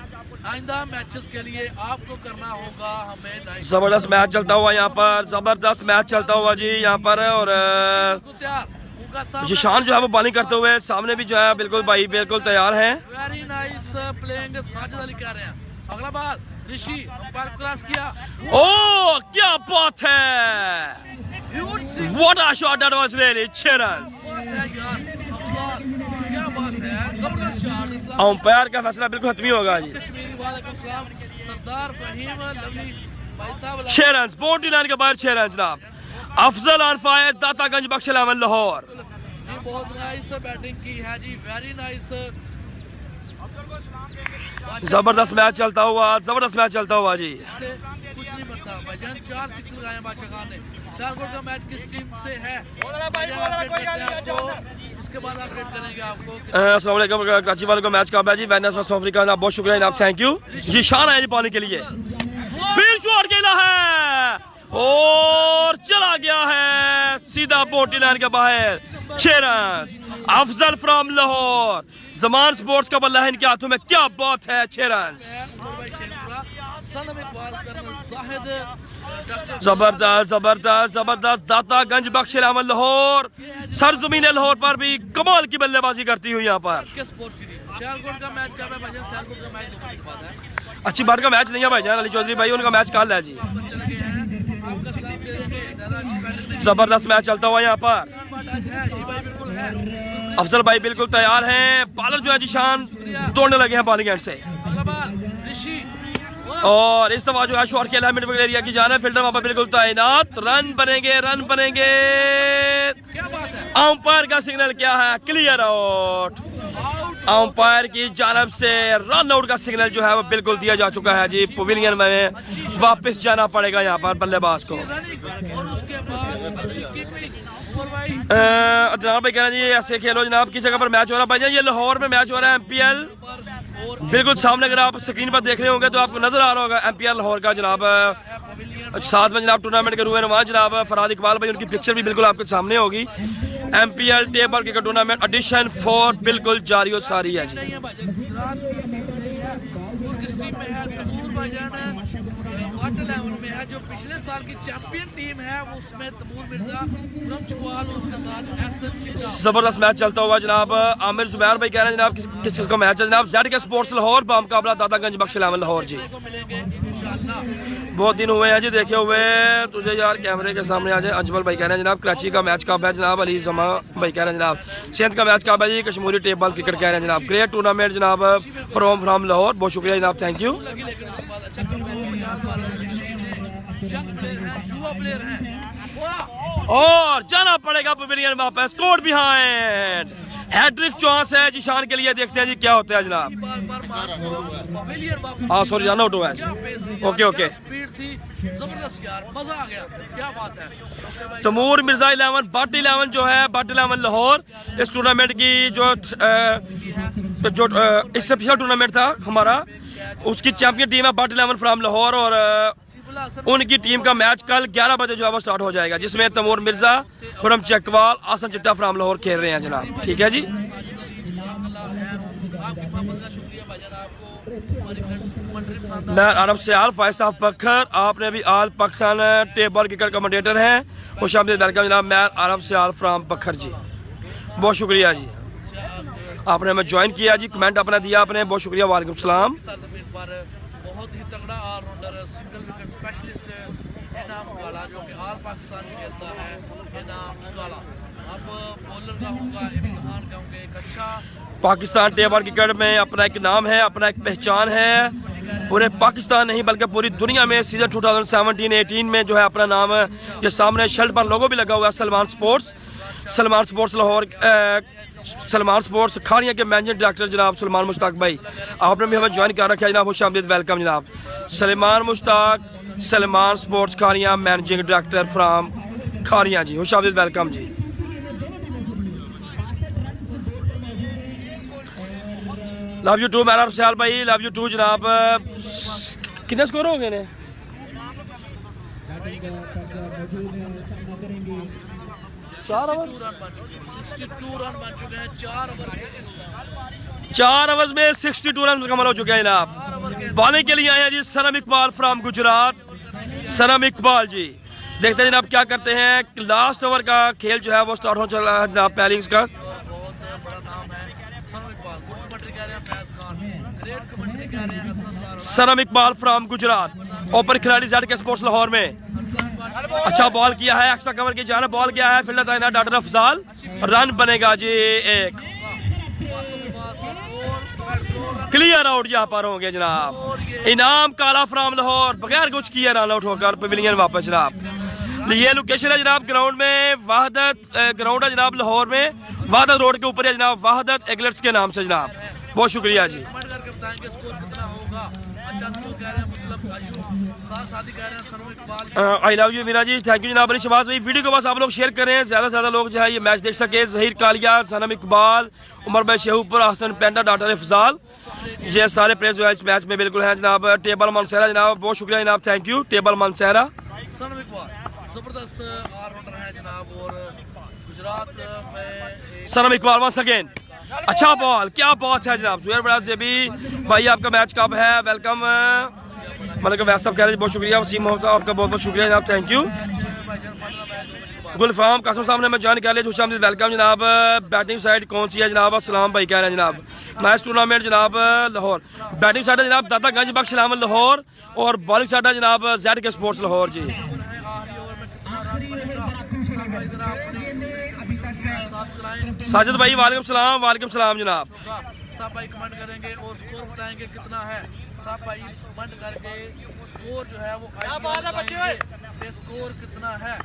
आइंदा मैचेस के लिए आपको करना होगा हमें लाइक। जबरदस्त मैच चलता हुआ यहाँ पर, जबरदस्त मैच चलता हुआ जी यहाँ पर। और जिशान जो है वो बॉलिंग करते हुए सामने भी जो है बिल्कुल भाई बिल्कुल तैयार हैं। Very nice playing, Sajid Ali कह रहे हैं। अगला बार ऋषि पर क्रॉस किया। ओ क्या बात है, what a shot, that was really चिरंस। क्या बात है, जबरदस्त शॉट। अंपायर का फैसला बिल्कुल हतमी होगा जी। कश्मीरी वालेकुम सलाम, सरदार फहीम लवली भाई साहब। 6 रन, 49 के बाद 6 रन जनाब। Afzal on fire, Dataganj Bakhsh eleven Lahore. जी बहुत नाइस बैटिंग की है जी, वेरी नाइस। जबरदस्त मैच चलता हुआ, जबरदस्त मैच चलता हुआ जी। से कुछ नहीं बनता भाईजान। 4 सिक्स लगाए बादशाह खान ने। शाहकोट का मैच किस टीम से है भाईजान, अपडेट करते हैं आपको, इसके बाद अपडेट करेंगे आपको। अस्सलाम वालेकुम, कराची वालों का मैच कब है जी? वेनस वेस्ट अफ्रीका जनाब, बहुत शुक्रिया जनाब, थैंक यू जी। शान है जी पाने के लिए, फिर शॉट खेला है और चला गया है सीधा बाउंड्री लाइन के बाहर। 6 run. Afzal from Lahore, Zaman sports का बल्ला है इनके हाथों में, क्या बात है। 6 रन, जबरदस्त जबरदस्त जबरदस्त। दातागंज बख्श इलेवन लाहौर सरजमीन लाहौर पर भी कमाल की बल्लेबाजी करती हुई यहाँ पर। सियालकोट का मैच कब है भाईजान? सियालकोट का मैच 2 बजे के बाद है। अच्छी बात का मैच नहीं है भाईजान, अली चौधरी भाई उनका मैच कल है जी। चले गए हैं, आपका सलाम दे देंगे। ज्यादा अच्छी बैटिंग नहीं। जबरदस्त मैच चलता हुआ यहाँ पर। है जी भाई, बिल्कुल है। अफजल भाई बिल्कुल तैयार हैं। बॉलर जो है जिशान तोड़ने लगे हैं बॉलिंग एंड से। अगला बार ऋषि, और इस दफा जो है शॉट खेला है मिड विकेट एरिया की जान है। फील्डर वहां पर बिल्कुल तैनात। रन बनेंगे, रन बनेंगे। क्या बात है, अंपायर का सिग्नल क्या है? Clear out. अंपायर की जानब से रन आउट का सिग्नल जो है वो बिल्कुल दिया जा चुका है जी। पवेलियन में वापस जाना पड़ेगा यहाँ पर बल्लेबाज को। रनिंग और उसके बाद अच्छी कीपिंग। और भाई जनाब भाई कह रहे हैं जी ऐसे खेलो जनाब। किस जगह पर मैच हो रहा है भाई? ये लाहौर में मैच हो रहा है MPL। और बिल्कुल सामने अगर आप स्क्रीन पर देख रहे होंगे तो आपको नजर आ रहा होगा MPL लाहौर का जनाब। साथ में जनाब टूर्नामेंट के रूहानुमा जनाब फरहाद इकबाल भाई, उनकी पिक्चर भी बिल्कुल आपके सामने होगी। MPL table cricket tournament edition 4 बिल्कुल जारी और सारी है जी। नहीं है भाईजान, गुजरात की टीम नहीं है। और किस टीम में है? तमूर भाईजान वाटर लेवल में है, जो पिछले साल की चैंपियन टीम है उसमें तमूर मिर्जा, खुरम चकवाल और उनके साथ एहसन शिकरा। जबरदस्त मैच चलता हुआ जनाब। आमिर जुबैर भाई कह रहे हैं जनाब किस का मैच है जनाब? ZK sports Lahore बामुकाबला Dataganj Bakhsh eleven Lahore जी। को मिलेंगे इंशाल्लाह। बहुत दिन हुए हैं जी देखे हुए तुझे यार, कैमरे के सामने आ जाए। अजमल भाई कह रहे हैं जनाब कराची का मैच कब है जनाब? अली जमा भाई कह रहे हैं जनाब सिंध का मैच कब है जी? कश्मीरी टेबल क्रिकेट कह रहे हैं जनाब। ग्रेट टूर्नामेंट जनाब फ्रॉम लाहौर, बहुत शुक्रिया जनाब, थैंक यू। लगी लेकिन उसके बाद अच्छा यंग प्लेयर हैं, युवा प्लेयर हैं। और जाना पड़ेगा पवेलियन वापस। कोर्ट बिहाइंड हैट्रिक चांस है जिशान के लिए, देखते हैं जी क्या होता है जनाब। हाँ सॉरी जाना आउट हुआ है। Okay okay. स्पीड थी जबरदस्त यार, मजा आ गया, क्या बात है। तमूर मिर्जा 11 बट 11 जो है बट 11 लाहौर इस टूर्नामेंट की जो इससे पिछला टूर्नामेंट था हमारा, उसकी चैंपियन टीम है बट 11 फ्रॉम लाहौर। और उनकी टीम का मैच कल 11 बजे जो है वो स्टार्ट हो जाएगा, जिसमें तमूर मिर्जा, खुरम चकवाल, आसम चिट्टा फ्रॉम लाहौर खेल रहे हैं जनाब। ठीक है जी। मैं अरब से आल फायद साहब पखर, आपने भी आल पाकिस्तान टेबल क्रिकेट कमेंटेटर हैं, खुश आमदीद वेलकम जनाब। मैं अरब से आल फ्राम पखर जी, बहुत शुक्रिया जी, आपने हमें ज्वाइन किया जी, कमेंट अपना दिया आपने, बहुत शुक्रिया। वालेकुम सलाम। बहुत ही तगड़ा ऑलराउंडर, सिंगल विकेट स्पेशलिस्ट इनाम काला, जो कि ऑल पाकिस्तान खेलता है। इनाम काला अब बॉलर का होगा इम्तिहान, क्योंकि एक अच्छा पाकिस्तान टेबल क्रिकेट में अपना एक नाम है, अपना एक पहचान है, पूरे पाकिस्तान नहीं बल्कि पूरी दुनिया में सीजन 2017-18 में जो है अपना नाम है। ये सामने शर्ट पर लोगो भी लगा हुआ है Salman sports, Salman sports Lahore, Salman sports Khania के मैनेजिंग डायरेक्टर जनाब सलमान मुश्ताक भाई, आपने भी हमें ज्वाइन कर रखा है जनाब, खुश आमदीद वेलकम जनाब। Salman Mushtaq, Salman sports Khania managing director from Khania जी, खुश आमदीद वेलकम जी। लव यू टू मेरा अफसाल भाई, लव यू टू जनाब। कितने स्कोर हो गए ने? 4 ओवर 62 रन बन चुके हैं 4 ओवर 4 ओवर्स में 62 रन मुकम्मल हो चुके हैं जनाब। बॉलिंग के लिए आए हैं जी सनम इकबाल फ्रॉम गुजरात। सनम इकबाल जी देखते हैं जनाब क्या करते हैं। लास्ट ओवर का खेल जो है वो स्टार्ट हो चला है जनाब पैलिंग्स का। बहुत बड़ा नाम है सनम इकबाल। गुड कमेंट्री कह रहे हैं फैज खान, ग्रेट कमेंट्री कह रहे हैं हसन दारा। सनम इकबाल फ्रॉम गुजरात ओपन खिलाड़ी ZK स्पोर्ट्स लाहौर में। अच्छा बॉल किया है, एक्स्ट्रा कवर की जाना बॉल किया है, फील्डर तैनात डॉक्टर अफजाल। रन बनेगा जी 1। क्लियर आउट यहाँ पर होंगे जनाब। इनाम काला फ्रॉम लाहौर बगैर कुछ किए रन आउट होकर पवेलियन वापस जनाब। ये लोकेशन है जनाब ग्राउंड में वहादत ग्राउंड है जनाब लाहौर में, वहादत रोड के ऊपर है जनाब, वहादत एगलेट्स के नाम से जनाब। बहुत शुक्रिया जी। कमेंट करके बताएंगे स्कोर कितना होगा। अच्छा स्कोर कह रहे हैं मुस्लिम अयूब, साथ ही कह रहे हैं Sanam Iqbal. I love you Meera जी, थैंक यू जनाब। अली शहबाज भाई वीडियो को बस आप लोग शेयर करें, ज्यादा से ज्यादा लोग जो है ये मैच देख सके। जहीर कालिया, सनम इकबाल, उमर भाई शेहूपुर, हसन पेंडा, डॉक्टर अफजाल, ये सारे प्लेयर जो है इस मैच में बिल्कुल हैं जनाब। टेबल मनसेरा जनाब, बहुत शुक्रिया जनाब, थैंक यू टेबल मनसेरा। सनम इकबाल जबरदस्त ऑलराउंडर है जनाब और गुजरात में सनम इकबाल वंस अगेन। अच्छा बॉल, क्या बात है जनाब। सुहेल बड़ा से भी भाई आपका मैच कब है, वेलकम। मतलब वैसे सब कह रहे हैं बहुत शुक्रिया। वसीम मोहम्मद आपका बहुत बहुत शुक्रिया जनाब, थैंक यू। गुलफाम कासम साहब ने मैं ज्वाइन कर लिया, खुशामदीद वेलकम जनाब। बैटिंग साइड कौन सी है जनाब, अस्सलाम भाई कह रहे हैं जनाब। मैच टूर्नामेंट जनाब लाहौर। बैटिंग साइड है जनाब दादागंज बख्श इलामत लाहौर और बॉलिंग साइड है जनाब ZK स्पोर्ट्स लाहौर जी। साजिद भाई वालेकुम सलाम, वालेकुम सलाम जनाब। सब भाई कमेंट करेंगे और स्कोर बताएंगे कितना है। सब भाई कमेंट करके स्कोर जो है वो बताएंगे स्कोर कितना है।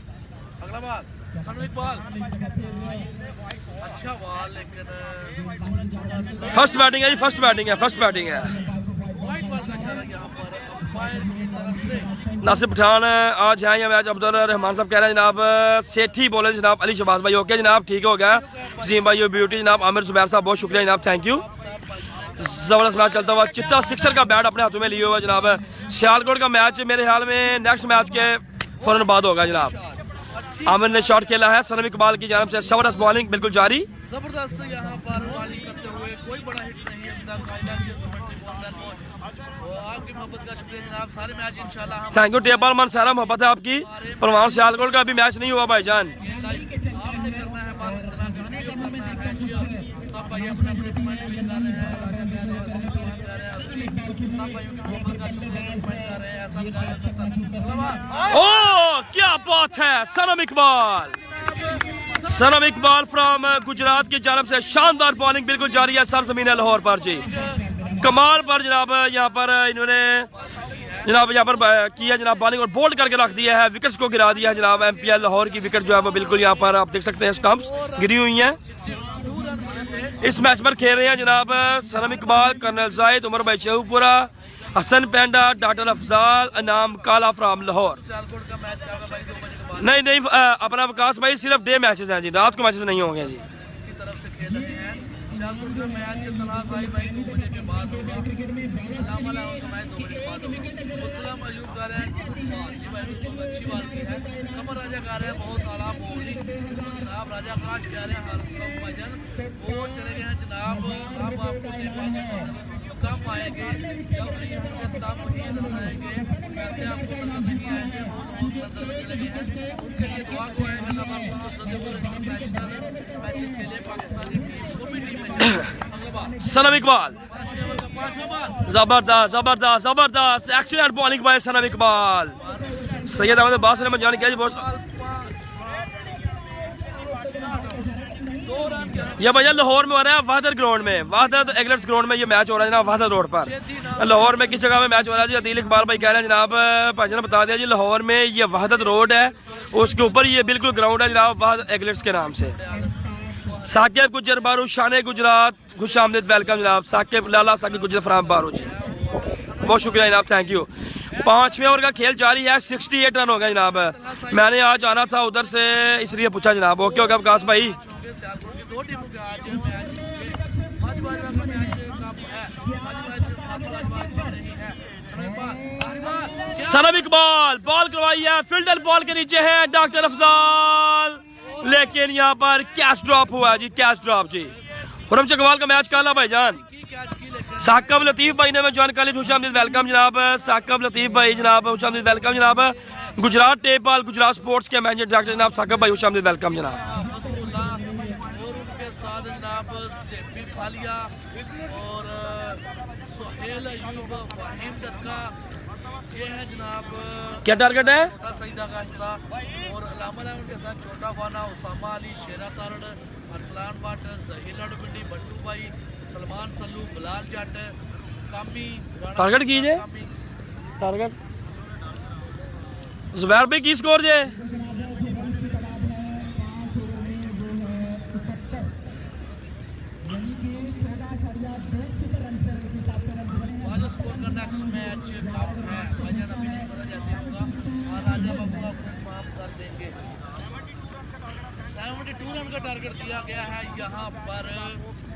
अगला बाल सनम इकबाल, अच्छा बॉल लेकिन फर्स्ट बैटिंग है जी, फर्स्ट बैटिंग है, फर्स्ट बैटिंग है। वाइट बॉल का इशारा यहाँ पर अंपायर की तरफ से। नासिर पठान आज है ये मैच। अब्दुल रहमान साहब कह रहे हैं जनाब सेठी बोले जनाब। अली शहबाज भाई ओके जनाब, ठीक हो गया। वसीम भाई ब्यूटी जनाब। आमिर जुबैर साहब बहुत शुक्रिया जनाब, थैंक यू। जबरदस्त मैच चलता हुआ, चिट्टा सिक्सर का बैट अपने हाथों में लिए हुआ जनाब। सियालकोट का मैच मेरे ख्याल में नेक्स्ट मैच के फौरन बाद होगा जनाब। आमिर ने शॉट खेला है, सनम इकबाल की जानब से जबरदस्त बॉलिंग बिल्कुल जारी। जबरदस्त यहाँ पर बॉलिंग करते हुए कोई बड़ा हिट नहीं है। आपकी मोहब्बत का शुक्रिया जनाब। सारे मैच इंशाल्लाह हम थैंक यू टेबल मन सारा मोहब्बत है आपकी। परवान सियालकोट का अभी मैच नहीं हुआ भाईजान। आपने करना है बस इतना वीडियो करना है शेयर। सब भाई अपने अपने कमेंट भी कर रहे हैं, राजा कह रहे हैं, अजीज कह रहे हैं, सब भाइयों की मोहब्बत का शुक्रिया कमेंट कर रहे हैं। सब कह रहे हैं ओ क्या बात है, सनम इकबाल। सनम इकबाल फ्रॉम गुजरात की जानब से शानदार बॉलिंग बिल्कुल जारी है सरजमीन लाहौर पर जी। कमाल पर जनाब यहाँ पर इन्होंने जनाब यहाँ पर किया जनाब बॉलिंग और बोल्ड करके रख दिया है, विकेट्स को गिरा दिया है जनाब। MPL लाहौर की विकेट जो है वो बिल्कुल यहाँ पर आप देख सकते हैं स्टंप्स गिरी हुई हैं। इस मैच पर खेल रहे हैं जनाब सनम इकबाल, कर्नल जाहिद, उमर भाई शेहूपुरा, हसन पेंडा, डॉक्टर अफजाल, इनाम काला फ्रॉम लाहौर। सियालकोट का मैच क्या भाई 2 बजे के बाद नहीं नहीं अपना विकास भाई सिर्फ डे मैचेस हैं जी, रात को मैचेस नहीं होंगे जी। की तरफ से खेल रहे हैं। सियालकोट का मैच तलहा साहिब भाई 2 बजे के बाद होगा। अल्लामा लाहौर का मैच 2 बजे के बाद होगा। मुस्लिम अयूब कह रहे हैं गुड बॉल जी भाई, बिल्कुल अच्छी बात की है। कमर राजा कह रहे हैं बहुत आला बॉलिंग बिल्कुल जनाब। राजा आकाश कह रहे हैं हारिस भाईजान वो चले गए हैं जनाब। अब आपको टेबल में नजर कम आएंगे, जब नहीं होंगे तब ही नजर आएंगे, वैसे आपको नजर नहीं आएंगे। वो लोग अंदर में चले गए हैं, उनके लिए दुआ को है कि अल्लाह आपको इज्जत और इंटरनेशनल मैचेस के लिए पाकिस्तानी टीम को भी टीम में जाए। सनम इकबाल 5वां बार जबरदस्त जबरदस्त जबरदस्त एक्सीलेंट बॉलिंग बाय सनम इकबाल। सैयद अहमद अब्बास ने मैं जान किया जी बहुत। 2 रन ये भैया लाहौर में हो रहा है वहादत ग्राउंड में, वहादत एगलेट्स ग्राउंड में ये मैच हो रहा है जनाब, वहादत रोड पर। लाहौर में किस जगह में मैच हो रहा है जी? अदील इकबाल भाई कह रहे हैं जनाब भाईजान बता दिया जी लाहौर में ये वहादत रोड है, उसके ऊपर ये बिल्कुल ग्राउंड है जनाब वहादत एगलेट्स के नाम से। साकिब गुजर बारू शान गुजरात, खुश आमदीद वेलकम जनाब। साकिब लाला साकिब गुजर फ्राम बारू जी, बहुत शुक्रिया जनाब, थैंक यू। 5वें ओवर का खेल जारी है, 68 रन हो गए जनाब। मैंने आज आना था उधर से इसलिए पूछा जनाब। ओके होगा विकास भाई। सियालकोट की 2 टीमों के आज मैच होंगे। माजीबाज का मैच कब है? माजीबाज नहीं है। सनम इकबाल बॉल करवाई है, फील्डर बॉल के नीचे है डॉक्टर अफजाल, लेकिन यहाँ पर कैच ड्रॉप हुआ जी, कैच ड्रॉप जी। खुरम चकवाल का मैच काला भाईजान। साकब लतीफ भाई ने ज्वाइन कर लिया, खुशामदीद वेलकम जनाब। साकब लतीफ भाई जनाब, खुशामदीद वेलकम जनाब। Gujarat tape ball Gujarat sports के मैनेजर डॉक्टर जनाब साकब भाई, खुशामदीद वेलकम जनाब। और उनके साथ जनाब जेपी फालिया और सुहेल अयूब, फाहिम डस्का, ये है जनाब क्या टारगेट है? सईदा का हिस्सा। और अलामा है उनके साथ छोटा फाना, उसामा अली, शेरा तारड़, अरसलान भट्ट, जहीर लड़पिंडी, बट्टू भाई, सलमान सल्लू, बिलाल जट, कामी। टारगेट कीजिए, टारगेट जुबैर भाई की स्कोर जे? स्कोर का नेक्स्ट मैच कब है भाईजान अभी नहीं पता, जैसे होगा और आज हम आपको इन्फॉर्म कर देंगे। 72 रन का टारगेट दिया गया है यहाँ पर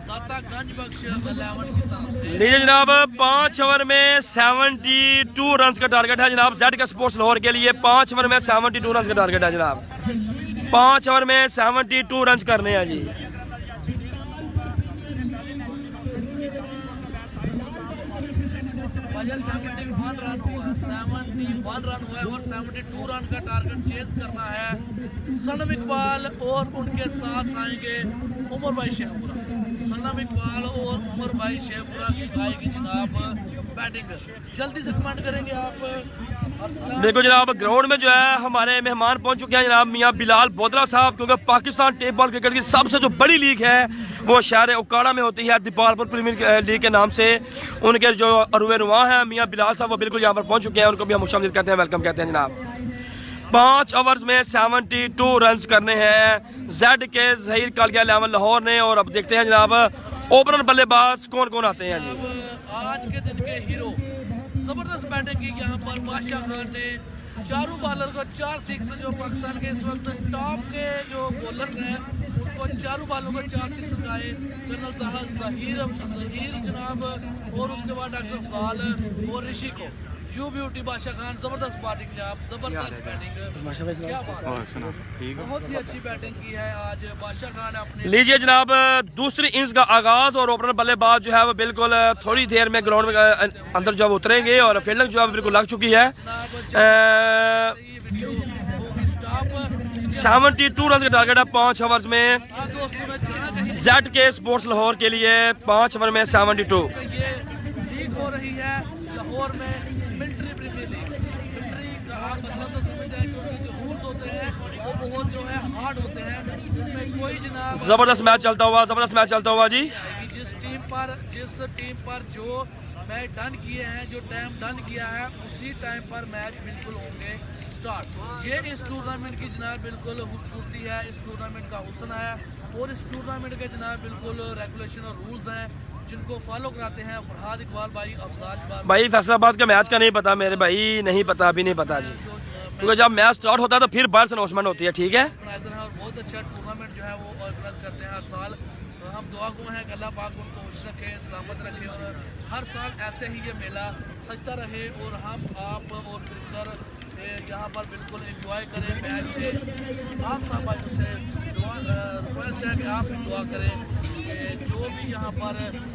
दाता गंज बख्श 11 की तरफ से। लीजिए जनाब, 5 ओवर में 72 रन का टारगेट है जनाब जेड के स्पोर्ट्स लाहौर के लिए। 5 ओवर में 72 रन का टारगेट है जनाब, 5 ओवर में 72 रन करने हैं जी। भाईजान 71 रन हुआ, 71 रन हुआ और 72 रन का टारगेट चेज करना है। सनम इकबाल और उनके साथ आएंगे उमर भाई शेखपुरा। सनम इकबाल और उमर भाई शेखपुरा की आएगी जनाब बैटिंग। जल्दी से कमेंट करेंगे आप। देखो जनाब, ग्राउंड में जो है हमारे मेहमान पहुंच चुके हैं जनाब मियां बिलाल बोदरा साहब, क्योंकि पाकिस्तान टेप बॉल क्रिकेट की सबसे जो बड़ी लीग है वो शहर उकाड़ा में होती है, दीपालपुर प्रीमियर लीग के नाम से। उनके जो अरुए रुआ हैं मियां बिलाल साहब, वो बिल्कुल यहाँ पर पहुंच चुके हैं, उनको भी हम खुशामदीद कहते हैं, वेलकम कहते हैं जनाब। 5 ओवर्स में 72 रन करने हैं जेड के जहीर कालिया 11 लाहौर ने। और अब देखते हैं जनाब ओपनर बल्लेबाज कौन कौन आते हैं जी। आज के दिन के हीरो जबरदस्त बैटिंग की यहाँ पर बादशाह खान ने। चारों बॉलर को 4 सिक्स, जो पाकिस्तान के इस वक्त टॉप के जो बॉलर्स हैं उनको चारों बॉलों को 4 सिक्स लगाए। कर्नल जहीर जनाब और उसके बाद डॉक्टर अफजाल और ऋषि को यू ब्यूटी बादशाह खान। जबरदस्त बैटिंग आप, जबरदस्त बैटिंग, क्या बात है, बहुत ही अच्छी बैटिंग की है आज बादशाह खान अपने। लीजिए जनाब, दूसरी इनिंग्स का आगाज और ओपनर बल्लेबाज जो है वो बिल्कुल थोड़ी देर में ग्राउंड में अंदर जो उतरेंगे और फील्डिंग जो है बिल्कुल लग चुकी है। 72 रन का टारगेट है 5 ओवर्स में जेड के स्पोर्ट्स लाहौर के लिए। 5 ओवर में 72। ये लीग हो रही है लाहौर में, मिलिट्री प्रीमियर लीग। मिलिट्री का आप मतलब तो समझ जाए कि उनके जो रूल्स होते हैं वो बहुत जो है हार्ड होते हैं, उनमें कोई जनाब जबरदस्त मैच चलता हुआ, जबरदस्त मैच चलता हुआ जी। जिस टीम पर जो मैच डन किए हैं, जो टाइम डन किया है, उसी टाइम पर मैच बिल्कुल होंगे स्टार्ट। ये इस टूर्नामेंट की जनाब बिल्कुल खूबसूरती है, इस टूर्नामेंट का हुस्न है और इस टूर्नामेंट के जनाब बिल्कुल रेगुलेशन और रूल्स हैं जिनको फॉलो कराते हैं फरहाद इकबाल भाई, अफजाल भाई। फैसलाबाद का मैच का नहीं पता मेरे भाई, नहीं पता, अभी नहीं पता जी, क्योंकि जब मैच स्टार्ट होता है तो फिर बाहर से अनाउंसमेंट होती है, ठीक है। और बहुत अच्छा टूर्नामेंट जो है वो ऑर्गेनाइज करते हैं हर साल। तो हम दुआ गो हैं कि अल्लाह पाक उनको खुश रखे, सलामत रखे और हर साल ऐसे ही ये मेला सजता रहे और हम आप और क्रिकेटर यहाँ पर बिल्कुल एंजॉय करें मैच से। आप सब भाई से रिक्वेस्ट है कि आप भी दुआ करें कि जो भी यहाँ पर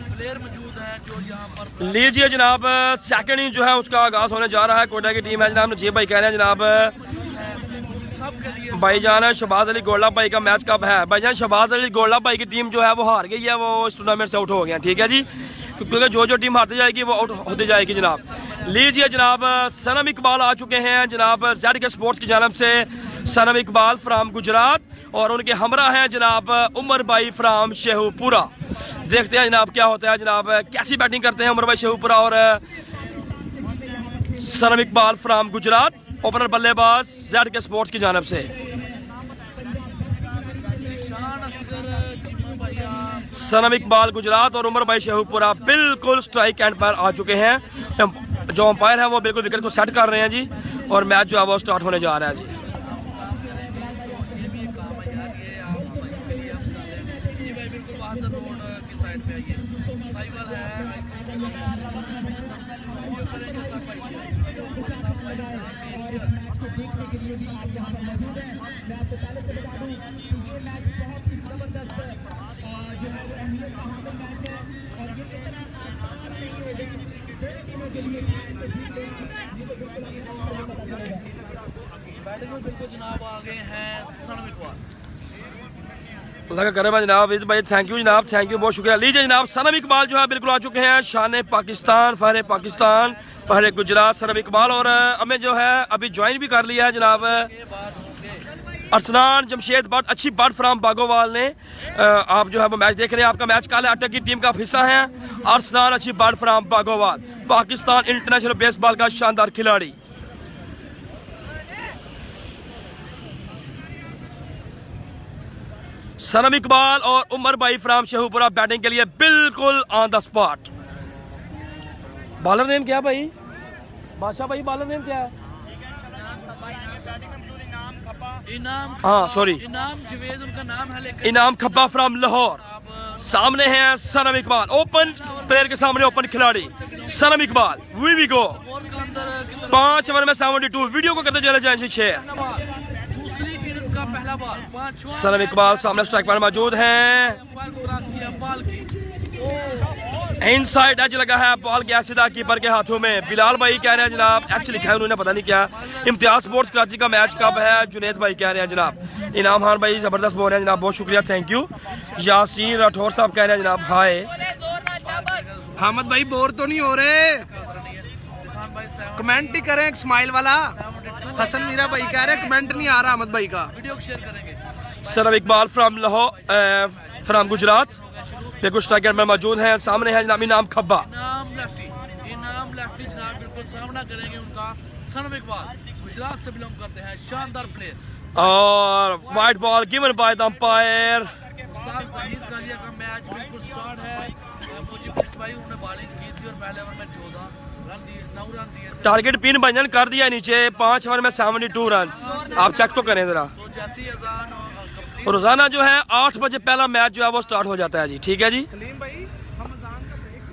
प्लेयर मौजूद हैं, जो यहाँ पर। लीजिए जनाब, सेकंड इनिंग जो है उसका आगाज होने जा रहा है। कोयटा की टीम है जनाब, नजीब भाई कह रहे हैं जनाब सबके लिए भाईजान शहबाज अली गोल्डा भाई का मैच कब है? भाईजान शहबाज अली गोल्डा भाई की टीम जो है वो हार गई है, वो इस टूर्नामेंट से आउट हो गए हैं, ठीक है जी, क्योंकि जो टीम हारती जाएगी वो आउट होती जाएगी जनाब। लीजिए जनाब, सनम इकबाल आ चुके हैं जनाब जेड के स्पोर्ट्स की जानब से। सनम इकबाल फ्राम गुजरात और उनके हमरा हैं जनाब उमर भाई फ्राम शेखपुरा। देखते हैं जनाब क्या होता है जनाब, कैसी बैटिंग करते हैं उमर भाई शेखपुरा और सनम इकबाल फ्राम गुजरात। ओपनर बल्लेबाज जेड के स्पोर्ट्स की जानब से सनम इकबाल गुजरात और उमर भाई शेखपुरा बिल्कुल स्ट्राइक एंड पर आ चुके हैं। जो अंपायर है वो बिल्कुल विकेट को सेट कर रहे हैं जी और मैच जो है वो स्टार्ट होने जा रहा है जी। करेंगे सब भाई शेयर, वीडियो को सब्सक्राइब करेंगे शेयर। बैटिंग में बिल्कुल जनाब आ गए हैं सनम इकबाल। अल्लाह का करम है जनाब इस भाई, थैंक यू जनाब, थैंक यू, बहुत शुक्रिया। लीजिए जनाब, सनम इकबाल जो है बिल्कुल आ चुके हैं। शान पाकिस्तान, पाकिस्तान, फहर गुजरात सनम इकबाल, और हमें जो है अभी ज्वाइन भी कर लिया है जनाब अरसलान जमशेद बट, अच्छी बट फ्राम बागोवाल ने। आप जो है वो मैच देख रहे हैं, आपका मैच काले अटक की टीम का हिस्सा है। अरसलान अच्छी Butt from Bagowal, Pakistan international baseball का शानदार खिलाड़ी। सनम इकबाल और उमर भाई फ्राम शेहूपुरा बैटिंग के लिए बिल्कुल on the spot. Bowler name क्या भाई? बादशाह भाई, बॉलर नेम क्या है? इनाम, हाँ सॉरी, इनाम जवेद उनका नाम है, लेकिन इनाम खब्बा फ्राम लाहौर। सामने है सनम इकबाल, ओपन प्लेयर के सामने ओपन खिलाड़ी सनम इकबाल। वी गो, 5 ओवर में 72। वीडियो को करते चले जाएंगे शेयर। दूसरी इनिंग्स का पहला बॉल, 5वां सनम इकबाल सामने स्ट्राइक पर मौजूद हैं। बॉल को क्रॉस किया, बॉल की इनसाइड एज लगा है, बॉल गया सीधा कीपर के हाथों में। बिलाल भाई कह रहे हैं जनाब, एच लिखा है उन्होंने, पता नहीं क्या। इम्तियाज स्पोर्ट्स कराची का मैच कब है? जुनेद भाई कह रहे हैं जनाब। इनाम खान भाई जबरदस्त बोल रहे हैं जनाब, बहुत शुक्रिया, थैंक यू। यासीन राठौर साहब कह रहे हैं जनाब हाय। हामिद भाई बोर तो नहीं हो रहे? कमेंट ही करें, स्माइल वाला। हसन मीरा भाई कह रहे हैं कमेंट नहीं आ रहा हामिद भाई का। वीडियो को शेयर करेंगे। सनम इकबाल फ्राम लाहौर फ्राम गुजरात बिल्कुल स्ट्राइकर में मौजूद हैं। सामने है जनाब इनाम खब्बा। इनाम लेफ्टी जनाब बिल्कुल सामना करेंगे उनका। सनम इकबाल गुजरात से बिलोंग करते हैं, शानदार प्लेयर। और white ball given by the umpire. जाहिर कालिया का मैच बिल्कुल स्टार्ट है। मुझे भाई उन्होंने बॉलिंग की थी और पहले ओवर में 14 रन दिए, 9 रन दिए थे। टारगेट पिन भंजन कर दिया नीचे, 5 ओवर में 72 रन। आप चेक तो करें जरा। तो जैसी अजान रोजाना जो है 8 बजे पहला मैच जो है वो स्टार्ट हो जाता है जी, ठीक है जी। कलीम भाई हम अजान का ब्रेक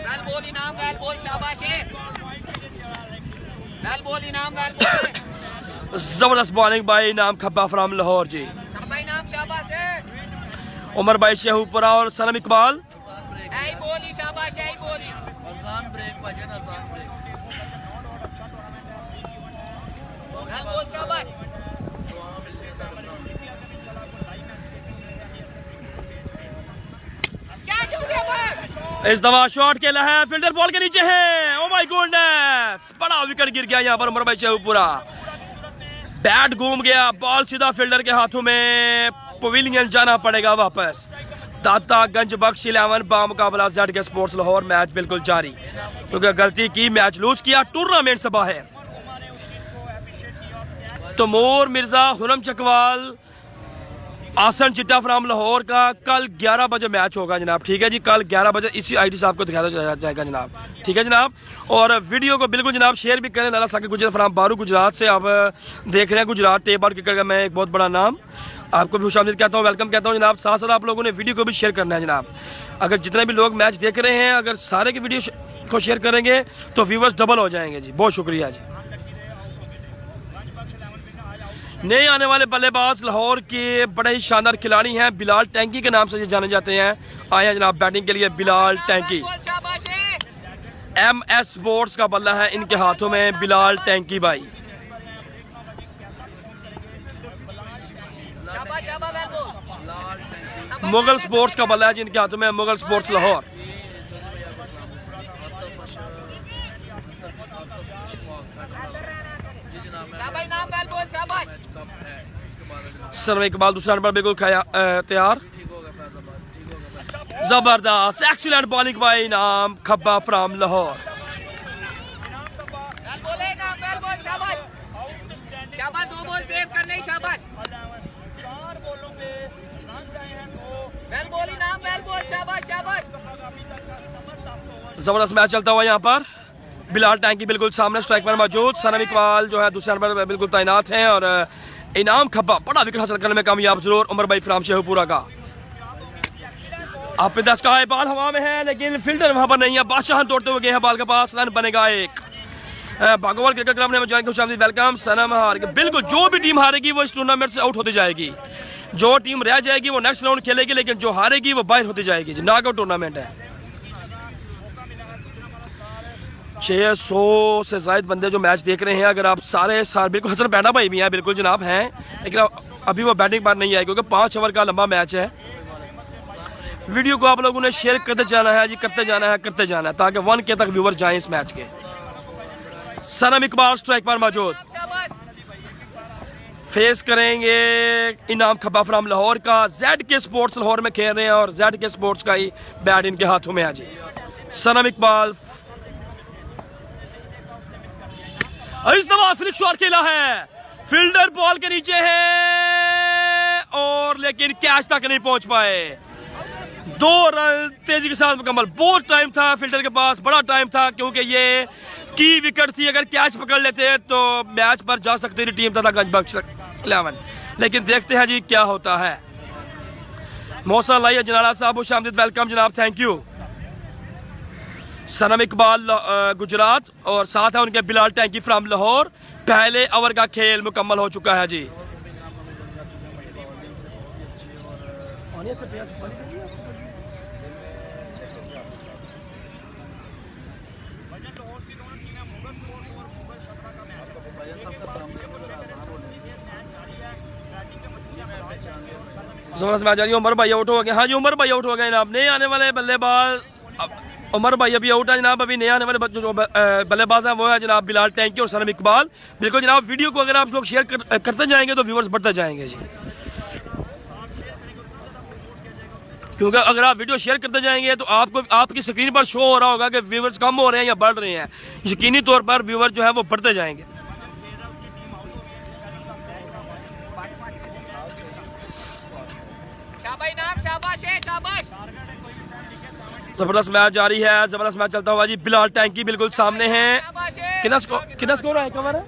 वेल बोल इनाम, वेल बोल, शाबाश है। वेल बोल इनाम, वेल बोल। जबरदस्त बॉलिंग बाय इनाम खब्बा फ्राम लाहौर जी। शाबाश इनाम, शाबाश है। उमर भाई शेहूपुरा और सनम इकबाल। ऐ बोली, शाबाश है, बोली। अजान ब्रेक भजन, अजान ब्रेक। वेल बोल, शाबाश। क्या क्यों गया बॉल? इस दफा शॉट खेला है, फील्डर बॉल के नीचे है। ओ माय गॉडनेस, बड़ा विकेट गिर गया यहाँ पर उमर भाई शेहूपुरा। बैट घूम गया, बॉल सीधा फील्डर के हाथों में। पवेलियन जाना पड़ेगा वापस। दाता गंज बख्श 11 बामुकाबला जेड के स्पोर्ट्स लाहौर। मैच बिल्कुल जारी, क्योंकि गलती की मैच लूज किया, टूर्नामेंट से बाहर। तमोर मिर्जा, हुरम चकवाल, आसन चिट्टा फ्राम लाहौर का कल 11 बजे मैच होगा जनाब, ठीक है जी। कल 11 बजे इसी आईडी से आपको दिखाया जाएगा जनाब, ठीक है जनाब। और वीडियो को बिल्कुल जनाब शेयर भी करें। लाला साकिब गुजर फ्राम बारू गुजरात से आप देख रहे हैं। गुजरात टेबल क्रिकेट का मैं एक बहुत बड़ा नाम, आपको भी खुशामदीद कहता हूँ, वेलकम कहता हूँ जनाब। साथ साथ आप लोगों ने वीडियो को भी शेयर करना है जनाब। अगर जितने भी लोग मैच देख रहे हैं, अगर सारे की वीडियो को शेयर करेंगे तो व्यूवर्स डबल हो जाएंगे जी। बहुत शुक्रिया जी। नए आने वाले बल्लेबाज लाहौर के बड़े ही शानदार खिलाड़ी हैं, बिलाल टैंकी के नाम से ये जाने जाते हैं। आए हैं जनाब बैटिंग के लिए बिलाल टैंकी। शाबाश है। MS स्पोर्ट्स का बल्ला है इनके हाथों में, बिलाल टैंकी भाई। शाबाश, शाबाश, वेल बोल। मुगल स्पोर्ट्स का बल्ला है जिनके हाथों में, मुगल स्पोर्ट्स लाहौर। शाबाश इनाम, वेल बोल, शाबाश। सनम इकबाल दूसरा नंबर बिल्कुल तैयार। जबरदस्त एक्सीलेंट बॉलिंग बाय इनाम खब्बा फ्राम लाहौर। वेल बोल है इनाम, वेल बोल, शाबाश। शाबाश, 2 बॉल सेव करने, शाबाश। वेल बोल इनाम, वेल बोल, शाबाश, शाबाश। जबरदस्त मैच चलता हुआ यहाँ पर। बिलाल टैंकी बिल्कुल सामने स्ट्राइक पर मौजूद। सनम इकबाल जो है दूसरे नंबर पर बिल्कुल तैनात हैं और इनाम खब्बा बड़ा विकेट हासिल करने में कामयाब जरूर उमर भाई फ्राम शेखपुरा का। आप 10 का है, बॉल हवा में है लेकिन फील्डर वहां पर नहीं है। बादशाह दौड़ते हुए गए हैं बॉल के पास, रन बनेगा एक। भागोवाल क्रिकेट क्लब ने ज्वाइन किया, वेलकम। सनम हार बिल्कुल, जो भी टीम हारेगी वो इस टूर्नामेंट से आउट होती जाएगी। जो टीम रह जाएगी वो नेक्स्ट राउंड खेलेगी, लेकिन जो हारेगी वो बाहर होती जाएगी। नॉकआउट टूर्नामेंट है। 600 से ज्यादा बंदे जो मैच देख रहे हैं, अगर आप सारे साल बिल्कुल हसन बैठा भाई भी हैं, बिल्कुल जनाब हैं, लेकिन अभी वो बैटिंग पर नहीं आए क्योंकि 5 ओवर का लंबा मैच है। वीडियो को आप लोगों ने शेयर करते जाना है जी, करते जाना है ताकि 1K तक व्यूवर जाएं इस मैच के। सनम इकबाल स्ट्राइक पर मौजूद, फेस करेंगे इनाम खब्बा फ्राम लाहौर का। ZK स्पोर्ट्स लाहौर में खेल रहे हैं और ZK स्पोर्ट्स का ही बैट इनके हाथों में है जी। सनम इकबाल इस दफा फ्लिक शॉट खेला है, फील्डर बॉल के नीचे है और लेकिन कैच तक नहीं पहुंच पाए। 2 रन तेजी के साथ मुकम्मल। बहुत टाइम था फील्डर के पास, बड़ा टाइम था क्योंकि ये की विकेट थी। अगर कैच पकड़ लेते तो मैच पर जा सकती थी टीम तथा गंजबख्श 11, लेकिन देखते हैं जी क्या होता है। मौसम लाइए जनाला साहब, खुशामदीद, वेलकम जनाब, थैंक यू। सनम इकबाल गुजरात और साथ है उनके बिलाल टैंकी फ्राम लाहौर। पहले ओवर का खेल मुकम्मल हो चुका है जी। जबरदस्त मैच आ रही है। उमर भाई आउट हो गए, हाँ जी उमर भाई आउट हो गए जनाब। नए आने वाले बल्लेबाज उमर भाई अभी आउट है जनाब। अभी नए आने वाले जो बल्लेबाज हैं वो है जनाब बिलाल टैंकी और सनम इकबाल। बिल्कुल जनाब, वीडियो को अगर आप लोग शेयर करते जाएंगे तो व्यूवर्स बढ़ते जाएंगे जी, क्योंकि अगर आप वीडियो शेयर करते जाएंगे तो आपको आपकी स्क्रीन पर शो हो रहा होगा कि व्यूवर्स कम हो रहे हैं या बढ़ रहे हैं। यकीनी तौर पर व्यूवर जो है वो बढ़ते जाएंगे। जबरदस्त मैच जारी है, जबरदस्त मैच चलता हुआ जी। बिलाल टैंकी बिल्कुल सामने हैं। कितना स्कोर है? कवर है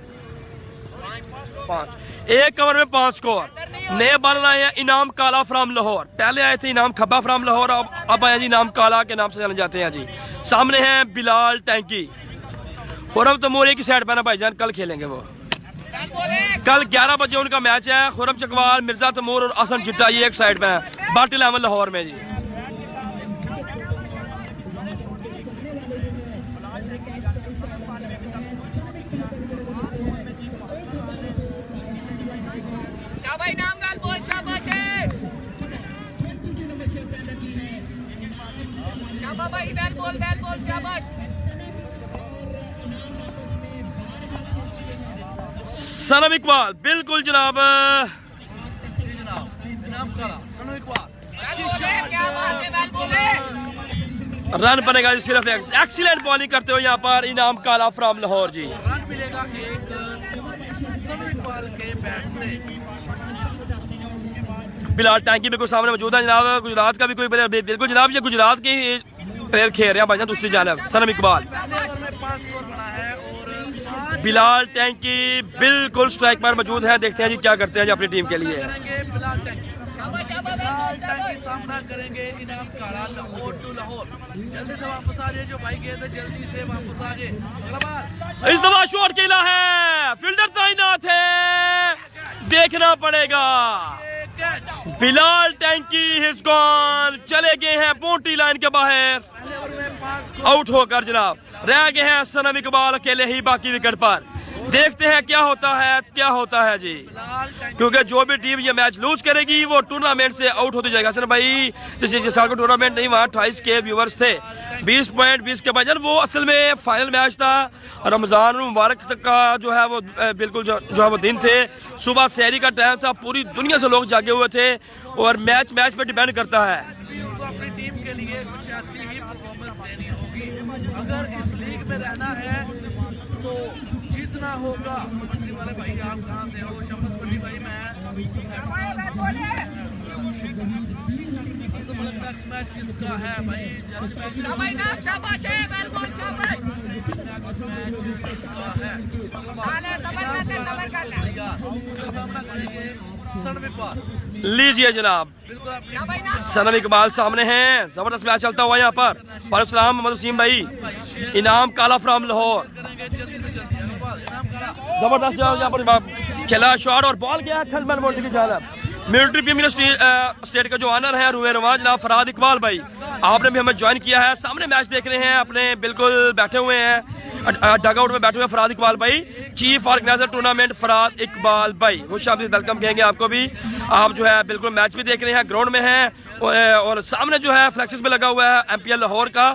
5, एक कवर में 5 स्कोर। नए बॉलर आए हैं इनाम काला फ्राम लाहौर। पहले आए थे इनाम खब्बा फ्राम लाहौर, अब आए जी इनाम काला के नाम से जाने जाते हैं जी। सामने हैं बिलाल टैंकी। खुरम तमूर एक ही साइड पर ना भाईजान, कल खेलेंगे वो। कल 11 बजे उनका मैच है। खुरम चकवाल, मिर्जा तमूर और हसन चिट्टा ये एक साइड पे है, बाटिल अहमद लाहौर में जी। शाबाश नाम गाल बोल, शाबाश है शाबाश भाई, बैल बोल शाबाश। सनम इकबाल बिल्कुल जनाब, जी जनाब, इनाम काला सनम इकबाल, अच्छी शॉट, क्या बात है, बैल बोले। रन बनेगा जी सिर्फ एक। एक्सीलेंट बॉलिंग करते हो यहाँ पर इनाम काला फ्राम लाहौर जी। रन मिलेगा एक सनम इकबाल के बैट से। बिलाल टैंकी बिल्कुल सामने मौजूद है जनाब। गुजरात का भी कोई प्लेयर बिल्कुल जनाब, ये गुजरात के प्लेयर खेल रहे हैं भाईजान दूसरी जानब। सनम इकबाल, पहले ओवर में 5 स्कोर बना है और बिलाल टैंकी बिल्कुल स्ट्राइक पर मौजूद है। देखते हैं जी क्या करते हैं जी अपनी टीम के लिए। करेंगे बिलाल टैंकी। शाबाश शाबाश बिलाल टैंकी सामना करेंगे इनाम काला लाहौर टू लाहौर। जल्दी से वापस आ जाए, जो भाई गए थे जल्दी से वापस आ जाए। अगला बार इस दफा शॉट खेला है, फील्डर तैनात है, देखना पड़ेगा। कैच बिलाल टैंकी हिज गॉन, चले गए हैं बाउंड्री लाइन के बाहर, पहले ओवर में 5 स्कोर। आउट होकर जनाब। रह गए हैं सनम इकबाल अकेले ही बाकी विकेट पर। देखते हैं क्या होता है जी, बिलाल टैंकी क्योंकि जो भी टीम ये मैच लूज करेगी वो टूर्नामेंट से आउट होती जाएगा। सर भाई जैसे साल का टूर्नामेंट नहीं, वहाँ 28K व्यूवर्स थे, 20 पॉइंट 20 के भाईजान। वो असल में फाइनल मैच था, रमजान मुबारक तक का जो है वो बिल्कुल जो है वो दिन थे। सुबह सहरी का टाइम था, पूरी दुनिया से लोग जागे हुए थे और मैच पे डिपेंड करता है। को अपनी टीम के लिए कुछ ऐसी ही परफॉर्मेंस देनी होगी। अगर इस लीग में रहना है तो जीतना होगा। पटरी वाले भाई आप कहाँ से हो? शम्स पटरी भाई, मैं नेक्स्ट मैच किसका है भाई? शाबाश नाम, शाबाश है, वेल बॉल, शाबाश। नेक्स्ट मैच किसका है? आले, सबर कर ले, सबर कर ले। सामना करेंगे सनम इकबाल। लीजिए जनाब, बिल्कुल आप शाबाश नाम। सनम इकबाल सामने हैं। जबरदस्त मैच चलता हुआ यहाँ पर। वालेकुम सलाम मोहम्मद वसीम भाई। इनाम काला फ्रॉम लाहौर। करेंगे जल्दी से जल्दी। इकबाल इनाम करा। जबरदस्त यहाँ पर खेला शॉट और बॉल गया खलबल मोटी की जानब। मिलिट्री प्रीमियर स्टेट का जो ऑनर है रूए रवान जनाब फराद इकबाल भाई, आपने भी हमें ज्वाइन किया है। सामने मैच देख रहे हैं अपने, बिल्कुल बैठे हुए हैं डगआउट में बैठे हुए फराद इकबाल भाई, चीफ ऑर्गेनाइजर टूर्नामेंट फराद इकबाल भाई। खुश आमदीद वेलकम कहेंगे आपको भी। आप जो है बिल्कुल मैच भी देख रहे हैं, ग्राउंड में हैं और सामने जो है फ्लैक्सेस पे लगा हुआ है MPL लाहौर का,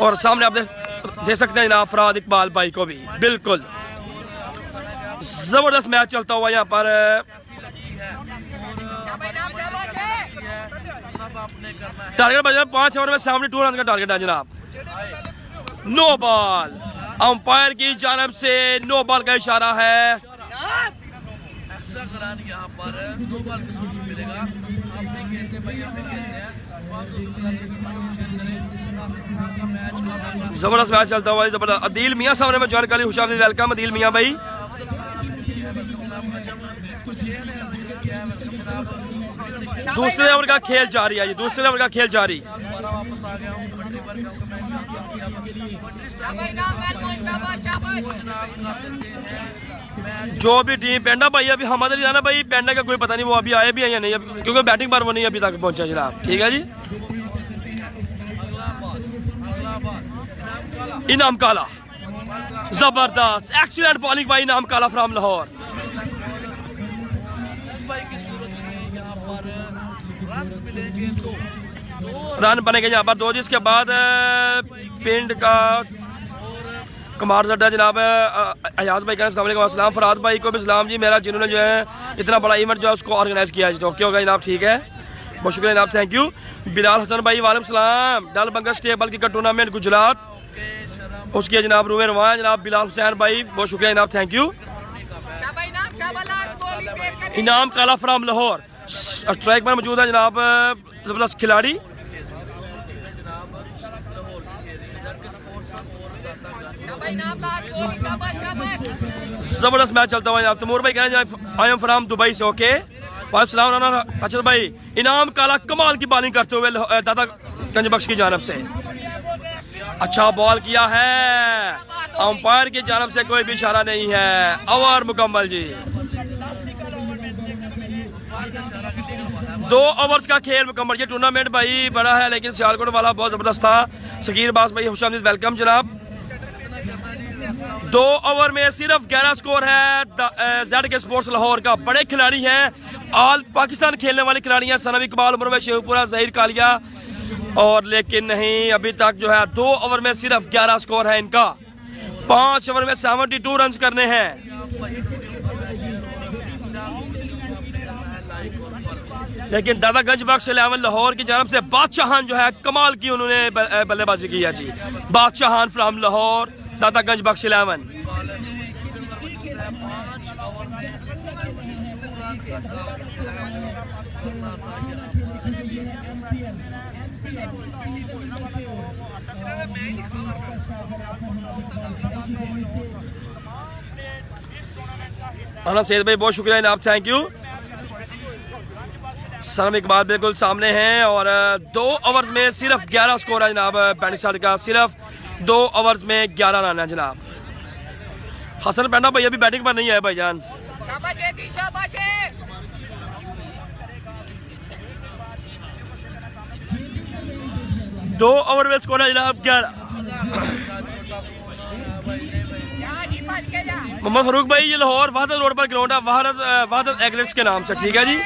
और सामने आप देख सकते हैं जनाब फराद इकबाल भाई को भी। बिल्कुल जबरदस्त मैच चलता हुआ यहाँ पर। शाबाश नाम, शाबाश है। सब आपने करना है। टारगेट बजा 5 ओवर में 72 रन का टारगेट है जनाब। नो बॉल, अंपायर की जानब से नो बॉल का इशारा है। एक्स्ट्रा करान यहाँ पर 2 बॉल का शूट मिलेगा। आप नहीं खेलते भाई, आप नहीं खेलते हैं। जबरदस्त मैच चलता हुआ है, जबरदस्त। अदील मियाँ सामने में ज्वाइन कर ली। खुशाब वेलकम अदील मियाँ भाई। दूसरे ओवर का खेल जारी है जी, दूसरे ओवर का खेल जारी। वापस आ गया हूँ पटरी पर शाबाश नाम, वेल बॉल, शाबाश, शाबाश। जो भी टीम पेंडा भाई, अभी हमारे लिए ना भाई पेंडा का कोई पता नहीं वो अभी आए भी हैं या नहीं, क्योंकि बैटिंग पर वो नहीं अभी तक पहुंचा जनाब। ठीक है जी। इनाम काला, जबरदस्त एक्सीलेंट बॉलिंग भाई इनाम काला फ्रॉम लाहौर। रन बनेंगे यहाँ पर 2, जिसके बाद पिंड का कमार जड्डा जनाब अयाज भाई का सलाम, फराद भाई को भी सलाम जी मेरा, जिन्होंने जो है इतना बड़ा इवेंट जो है उसको ऑर्गेनाइज किया जी। तो ओके होगा जनाब, ठीक है, बहुत शुक्रिया जनाब, थैंक यू। बिलाल हसन भाई वालेकुम सलाम। डल बंगस टेबल क्रिकेट टूर्नामेंट गुजरात, उसके जनाब रूए रवान जनाब बिलाल हुसैन भाई, बहुत शुक्रिया जनाब, थैंक यू। शाबाश नाम, शाबाश, लास्ट बॉल ही फेंक कर। इनाम काला फ्रॉम लाहौर। स्ट्राइक पर मौजूद है जनाब जबरदस्त खिलाड़ी। शाबाश नाम, लास्ट बॉल ही, शाबाश, शाबाश। जबरदस्त मैच चलता हुआ जनाब। तमूर भाई कह रहे हैं आई एम फ्रॉम दुबई से। ओके वालेकुम राना अच्छा भाई। इनाम काला कमाल की बॉलिंग करते हुए दादा गंज बख्श की जानब से अच्छा बॉल किया है। अंपायर की जानब से कोई भी इशारा नहीं है। ओवर मुकम्मल जी। 2 ओवर्स का खेल मुकम्मल। ये टूर्नामेंट भाई बड़ा है, लेकिन सियालकोट वाला बहुत जबरदस्त था। शकीर बास भाई खुशामदीद वेलकम जनाब। 2 ओवर में सिर्फ 11 स्कोर है। ZK स्पोर्ट्स लाहौर का बड़े खिलाड़ी हैं, ऑल पाकिस्तान खेलने वाले खिलाड़ी हैं। सनम इकबाल, उमर शेखपुरा, जहीर कालिया, और लेकिन नहीं अभी तक जो है 2 ओवर में सिर्फ 11 स्कोर है इनका। 5 ओवर में 72 रन करने हैं। लेकिन दादागंज बख्श 11 लाहौर की जानब से बादशाहान जो है कमाल की उन्होंने बल्लेबाजी की है जी। बादशाहान फ्रॉम लाहौर, दादागंज बख्श 11। सैयद भाई बहुत शुक्रिया जनाब, थैंक यू। सनम इकबाल बिल्कुल सामने हैं और 2 ओवर्स में सिर्फ 11 स्कोर है जनाब। पैंट साइड का सिर्फ 2 ओवर्स में 11 रन है जनाब। हसन पेंडा भाई अभी बैटिंग पर नहीं है भाईजान। शाबाश जेती, शाबाश है। 2 ओवर में स्कोर है जनाब 11। यहाँ जी बच के जा। मोहम्मद फरूक भाई ये लाहौर वहादत रोड पर ग्राउंड है, वहादत एग्रेट्स के नाम से। ठीक है जी।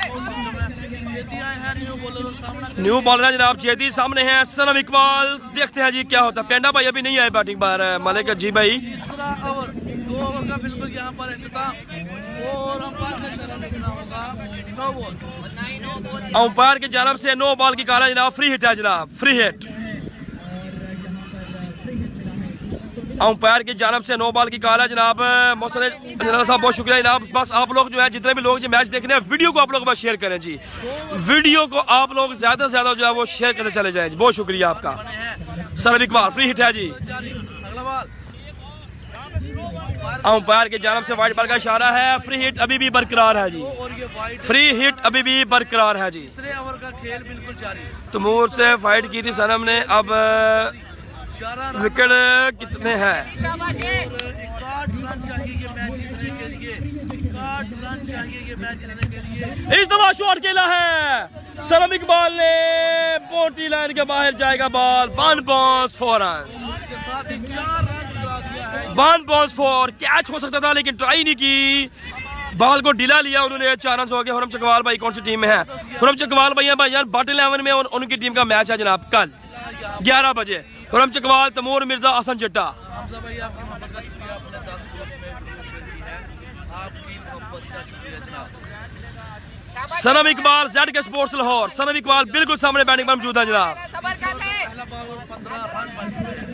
न्यू बॉलर है जनाब जेदी सामने है। सनम इकबाल, देखते हैं जी क्या होता है। पेंडा भाई अभी नहीं आए बैटिंग पर। मलिक जी भाई 2 ओवर का बिल्कुल यहाँ पर इख्तिताम और अंपायर का इशारा लिखना होगा 9 बॉल। अंपायर की जानब से 9 बॉल की काला जनाब। फ्री हिट है जनाब, फ्री हिट। अंपायर की जानब से 9 बॉल की कॉल है जनाब। मोहसिन जनाब साहब बहुत शुक्रिया जनाब। बस आप लोग जो है जितने भी लोग जो मैच देख रहे हैं वीडियो को आप लोग बस शेयर करें जी, वीडियो को आप लोग ज्यादा से ज्यादा जो है वो शेयर करते चले जाए जी। बहुत शुक्रिया आपका। सर इकबाल फ्री हिट है जी। अगला बॉल अंपायर की जानब से वाइड बॉल का इशारा है। फ्री हिट अभी भी बरकरार है जी, और ये वाइड फ्री हिट अभी भी बरकरार है जी। तीसरे ओवर का खेल बिल्कुल जारी। तमूर से फाइट की थी सनम ने। अब 11 विकेट कितने हैं? शाबाश ये 61 रन चाहिए ये मैच जीतने के लिए। 61 रन चाहिए ये मैच जीतने के लिए। इस दफा शॉट खेला है सनम इकबाल ने। बोटी लाइन के बाहर जाएगा बॉल। 1 balls 4 runs. इसके साथ ही 4 रन गिरा दिया है। 1 बॉल्स 4। कैच हो सकता था लेकिन ट्राई नहीं की, बॉल को ढीला लिया उन्होंने। 4 रन हो गए। हुरम चकवाल भाई कौन सी टीम में है? हुरम चकवाल भाई भाईजान बॉटल 11 में उनकी टीम का मैच है जनाब कल 11 बजे। हुरम चकवाल, तमूर मिर्जा, हसन चिट्टा। हमजा भाई आपकी मोहब्बत का शुक्रिया, अपने 10 ग्रुप में वीडियो शेयर की है। आपकी मोहब्बत का शुक्रिया जनाब। सनम इकबाल जेड के स्पोर्ट्स लाहौर। सनम इकबाल बिल्कुल सामने बैटिंग पर मौजूद है जनाब। सबर कर ले पहला बॉल और 15 रन बन चुके हैं।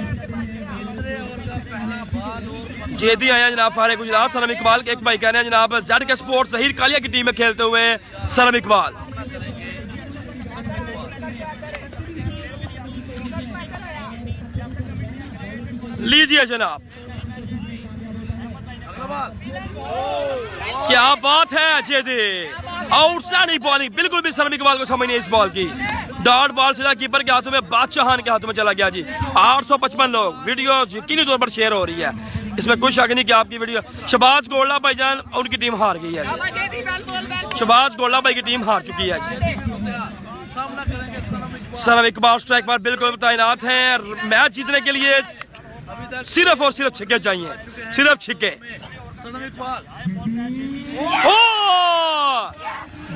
तीसरे ओवर का पहला बॉल और 15 जेदी आया जनाब फारे गुजरात। सनम इकबाल के एक भाई कह रहे हैं जनाब जेड के स्पोर्ट्स जहीर कालिया की टीम में खेलते हुए सनम इकबाल। करेंगे सनम इकबाल। लीजिए जनाब। अगला बॉल क्या बात है जेदी, आउटस्टैंडिंग बॉलिंग। बिल्कुल भी सनम इकबाल को समझ नहीं इस बॉल की। डॉट बॉल सीधा कीपर के हाथों में, बादशाहान के हाथों में चला गया जी। 855 लोग वीडियो यकीनी तौर पर शेयर हो रही है, इसमें कोई शक नहीं कि आपकी वीडियो। शबाज गोल्डा भाईजान उनकी टीम हार गई है जी। शाबाश ये दी बैल बोल शबाज गोल्डा भाई की टीम हार चुकी है जी। सामना करेंगे सनम इकबाल। सनम इकबाल स्ट्राइक पर बिल्कुल तैनात हैं। मैच जीतने के लिए अभी तक सिर्फ और सिर्फ छक्के चाहिए, सिर्फ छक्के। सनम इकबाल ओ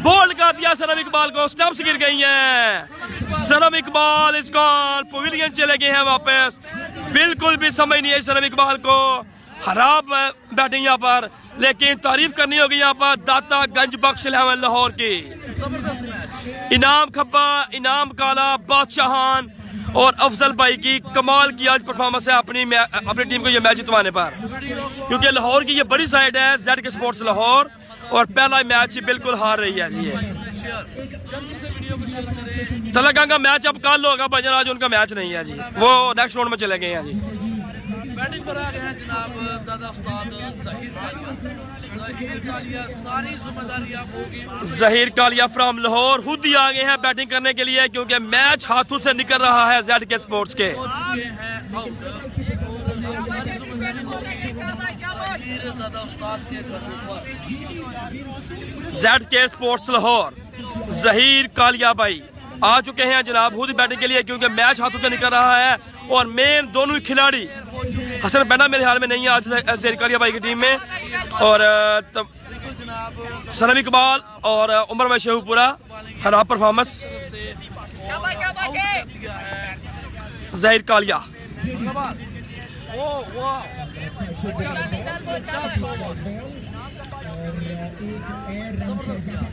बोल्ड कर दिया सनम इकबाल को, स्टंप्स गिर गई हैं। सनम इकबाल इस गॉल पवेलियन चले गए हैं वापस। बिल्कुल भी समझ नहीं आई सनम इकबाल को। खराब बैटिंग यहाँ पर, लेकिन तारीफ करनी होगी यहाँ पर दाता गंज बख्श 11 लाहौर की। जबरदस्त मैच। इनाम खब्बा, इनाम काला, बादशाहान और अफजल भाई की कमाल की आज परफॉर्मेंस है अपनी टीम को ये मैच जितवाने पर, क्योंकि लाहौर की ये बड़ी साइड है जेड के स्पोर्ट्स लाहौर, और पहला मैच बिल्कुल हार रही है जी। जल्दी से वीडियो को शेयर करें। तलका का मैच अब कल होगा भजन, आज उनका मैच नहीं है जी, वो नेक्स्ट राउंड में चले गए हैं जी। बैटिंग पर आ गए हैं जनाब दादा उस्ताद जहीर कालिया। जहीर कालिया सारी जिम्मेदारी आप होगी। जहीर कालिया फ्रॉम लाहौर खुद ही आ गए हैं बैटिंग करने के लिए, क्योंकि मैच हाथों से निकल रहा है जेड के स्पोर्ट्स के। हो चुके हैं आउट और अब सारी जिम्मेदारी होगी जहीर दादा उस्ताद के कंधों पर। जेड के स्पोर्ट्स लाहौर जहीर कालिया भाई आ चुके हैं जनाब खुद बैटिंग के लिए, क्योंकि मैच हाथों से निकल रहा है। और मेन दोनों ही खिलाड़ी हसन बैना मेरे ख्याल में नहीं है आज जहीर कालिया भाई की टीम में, और सनम इकबाल और उमर भाई शेखपुरा खराब परफॉर्मेंस शाबाश शाबाश ये दिया है जहीर कालिया। अगला बॉल। ओह वाह, अच्छा स्लो बॉल, जबरदस्त यार।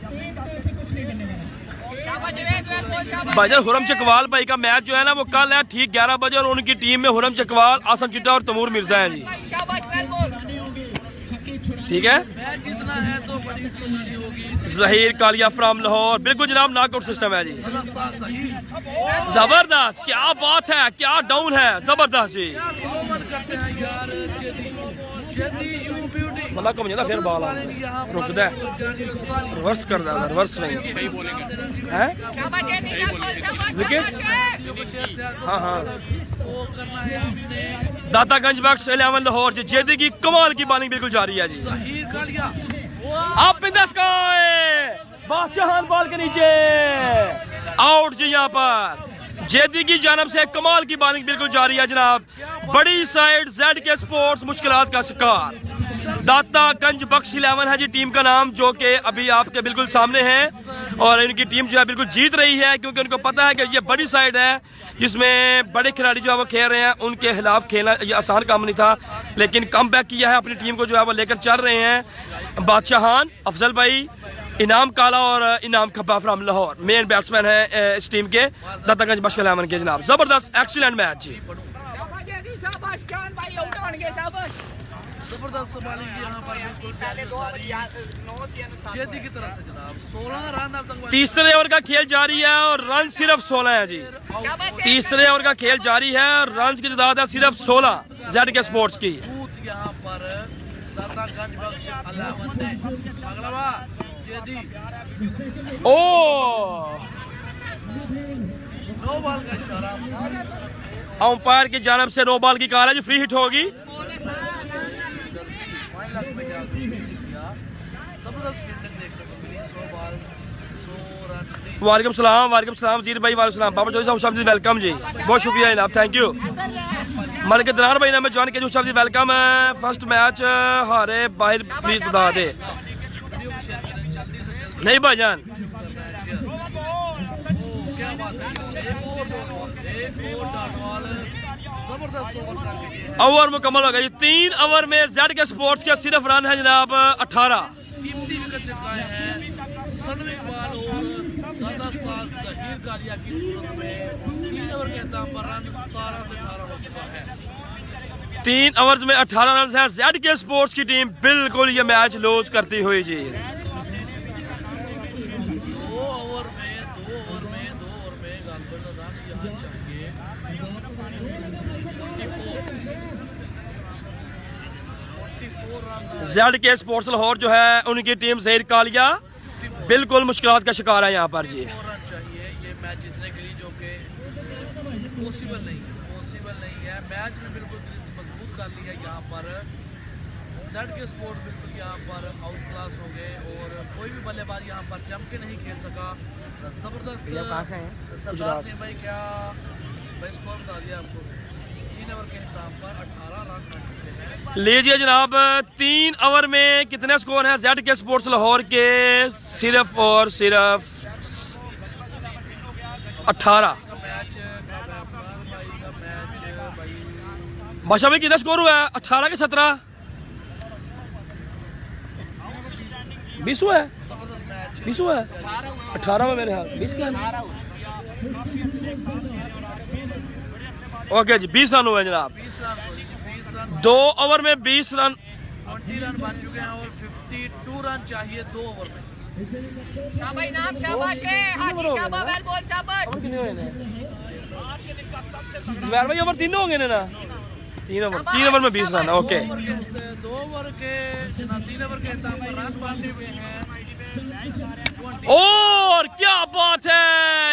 शाबाश ये बैल बोल शाबाश भाईजान हुरम चकवाल भाई का मैच जो है ना वो कल है ठीक 11 बजे, और उनकी टीम में हुरम चकवाल, आसन चिट्टा और तमूर मिर्जा है जी। शाबाश बैल बोल ठीक है, मैच जीतना है तो बड़ी जिम्मेदारी होगी। जहीर कालिया फ्रॉम लाहौर। बिल्कुल जनाब नॉकआउट सिस्टम है जी। जबरदस्त, क्या बात है, क्या डाउन है, जबरदस्त जी। क्या स्लो बॉल करते हैं यार जेदी, जेदी यू ब्यूटी। मतलब को मुझे ना फिर बॉल रुक दे, रिवर्स कर दे, रिवर्स नहीं है। शाबाश ये दी बैल बोल शाबाश विकेट? हाँ हाँ हाँ, वो करना है आपने। दातागंज बख्श 11 लाहौर जी। जेदी की कमाल की बॉलिंग बिल्कुल जारी है जी। Zaheer Kalia up in the sky, बादशाहान बॉल के नीचे आउट जी। यहाँ पर जेदी की जानब से कमाल की बॉलिंग बिल्कुल जारी है जनाब। बड़ी साइड जेड के स्पोर्ट्स मुश्किलात का शिकार। दाता गंज बख्श 11 है जी टीम का नाम, जो कि अभी आपके बिल्कुल सामने है, और इनकी टीम जो है बिल्कुल जीत रही है, क्योंकि उनको पता है कि ये बड़ी साइड है जिसमें बड़े खिलाड़ी जो है वो खेल रहे हैं। उनके खिलाफ खेलना ये आसान काम नहीं था, लेकिन कम बैक किया है, अपनी टीम को जो है वो लेकर चल रहे हैं। बादशाहान, अफजल भाई, इनाम काला और इनाम खब्बा फ्रॉम लाहौर मेन बैट्समैन है इस टीम के दातागंज बख्श 11 के जनाब। जबरदस्त एक्सीलेंट मैच जी। शाबाश जान भाई आउट बन गए शाबाश जबरदस्त बॉलिंग यहाँ पर बिल्कुल पहले दो सारी जेदी की तरफ से जनाब 16 रन अब तक तीसरे ओवर का खेल जारी है और रन सिर्फ 16 है जी। तीसरे ओवर का खेल जारी है और रन की तादाद है सिर्फ 16 जेड के स्पोर्ट्स की। बूथ यहाँ पर दातागंज बख्श अलावन ने अगला बार जेदी ओ 9 बॉल का इशारा अंपायर की जानब से 9 बॉल की कॉल है जो फ्री हिट होगी। जबरदस्त फील्डिंग देखने को मिली 100 बॉल 100 रन वालेकुम सलाम वजीर भाई वालेकुम सलाम बाबा जोई साहब जी वेलकम जी, बहुत शुक्रिया जनाब, थैंक यू। मलिक दरार भाई ने मैं ज्वाइन किया साहब जी वेलकम। फर्स्ट मैच हारे बाहर प्लीज बता दे वीडियो को शेयर करें जल्दी से जल्दी नहीं भाईजान। क्या बात है एक और डॉट बॉल जबरदस्त ओवर करके गए हैं। ओवर मुकम्मल हो गया जी। 3 ओवर में जेड के स्पोर्ट्स के सिर्फ रन है जनाब 18। कीमती विकेट चिपकाए हैं सनवी इकबाल और दादा उस्ताद जहीर कालिया की सूरत में 3 ओवर के अख्ताम पर रन 17 से 18 हो चुका है। 3 ओवर्स में 18 रन है। जेड के स्पोर्ट्स की टीम बिल्कुल ये मैच लूज करती हुई जी। 2 ओवर में गालबन रन यहाँ चाहिए 24 रन जेड के स्पोर्ट्स लाहौर जो है उनकी टीम जहीर कालिया बिल्कुल मुश्किलात का शिकार है यहाँ पर जी। 4 रन चाहिए ये मैच जीतने के लिए जो कि पॉसिबल नहीं है। मैच में बिल्कुल गिरफ्त मजबूत कर लिया यहाँ पर जेड के स्पोर्ट बिल्कुल यहाँ पर आउट क्लास हो गए और कोई भी बल्लेबाज यहाँ पर जम के नहीं खेल सका। जबरदस्त सरदार ने भाई क्या भाई स्कोर बता दिया आपको 3 ओवर के अख्ताम पर 18 रन बन चुके हैं। लीजिए जनाब 3 ओवर में कितने स्कोर हैं जेड के स्पोर्ट्स लाहौर के? सिर्फ और सिर्फ 18। मैच बादशाह भाई कितना स्कोर हुआ है? 18 के 17 20 हुआ है, 20 हुआ है 18 में मेरे हाथ 20 का है। ओके जी 20 रन हुए जनाब। 20 रन 2 ओवर में 20 रन 20 रन बन चुके हैं और 52 रन चाहिए 2 ओवर में। शाबाश नाम शाबाश है हाजी शाबाश वेल बोल शाबाश जवार भाई ओवर 3 होंगे ना 3 ओवर में 20 रन। ओके 2 ओवर के 3 ओवर के हिसाब पर रन बने हुए हैं 20। और क्या बात है,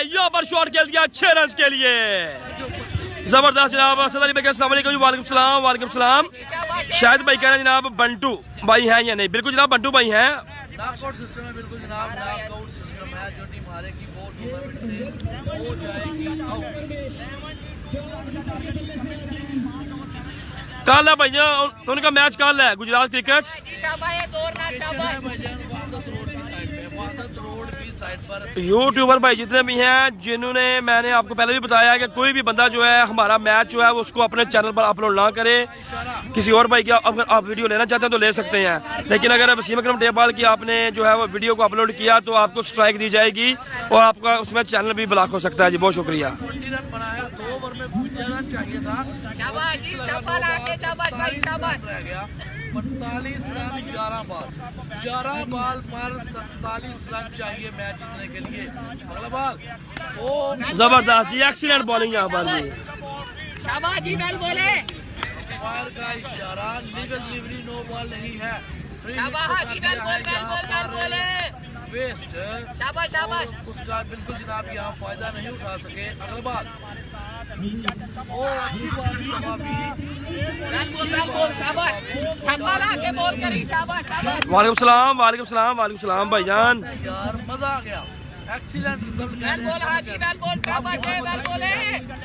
यहाँ पर शॉट खेल दिया 6 रन के लिए। जबरदस्त जनाब। असद अली भाई अस्सलाम वालेकुम। वालेकुम सलाम। शायद भाई कह रहे हैं जनाब बंटू भाई हैं या नहीं? बिल्कुल जनाब बंटू भाई हैं। नॉकआउट सिस्टम है बिल्कुल जनाब, नॉकआउट सिस्टम है। जो टीम हारेगी वो टूर्नामेंट से हो जाएगी आउट। कल है भाई उनका मैच कल है गुजरात क्रिकेट। शाबाश जोरदार शाबाश भाईजान वहादत रोड की साइड पर यूट्यूबर भाई जितने भी हैं जिन्होंने मैंने आपको पहले भी बताया है कि कोई भी बंदा जो है हमारा मैच जो है वो उसको अपने चैनल पर अपलोड ना करे। किसी और भाई की अगर आप वीडियो लेना चाहते हैं तो ले सकते हैं, लेकिन अगर वसीम अकरम टेपाल की आपने जो है वो वीडियो को अपलोड किया तो आपको स्ट्राइक दी जाएगी और आपका उसमें चैनल भी ब्लॉक हो सकता है जी। बहुत शुक्रिया। 20 रन बना है 2 ओवर में 52 रन चाहिए था। शाबाश जी शाबाश आके शाबाश भाई शाबाश रह गया 45 रन 11 बॉल पर 47 रन चाहिए मैच जीतने के लिए। अगला बॉल ओ जबरदस्त जी, एक्सीलेंट बॉलिंग यहाँ पर जी। शाबाश जी वेल बोले फायर का इशारा, लीगल डिलीवरी नो बॉल नहीं है। शाबाश हाजी वेल बोले वेस्ट शाबाश शाबाश उसका बिल्कुल जनाब यहाँ फायदा नहीं उठा सके। अगला बॉल ओ अच्छी बॉल वेल बोल शाबाश थप्पा ला के बोल करी शाबाश शाबाश। वालेकुम सलाम भाईजान। यार मजा आ गया, एक्सीलेंट रिजल्ट। वेल बोल हाजी वेल बोल शाबाश है वेल बोले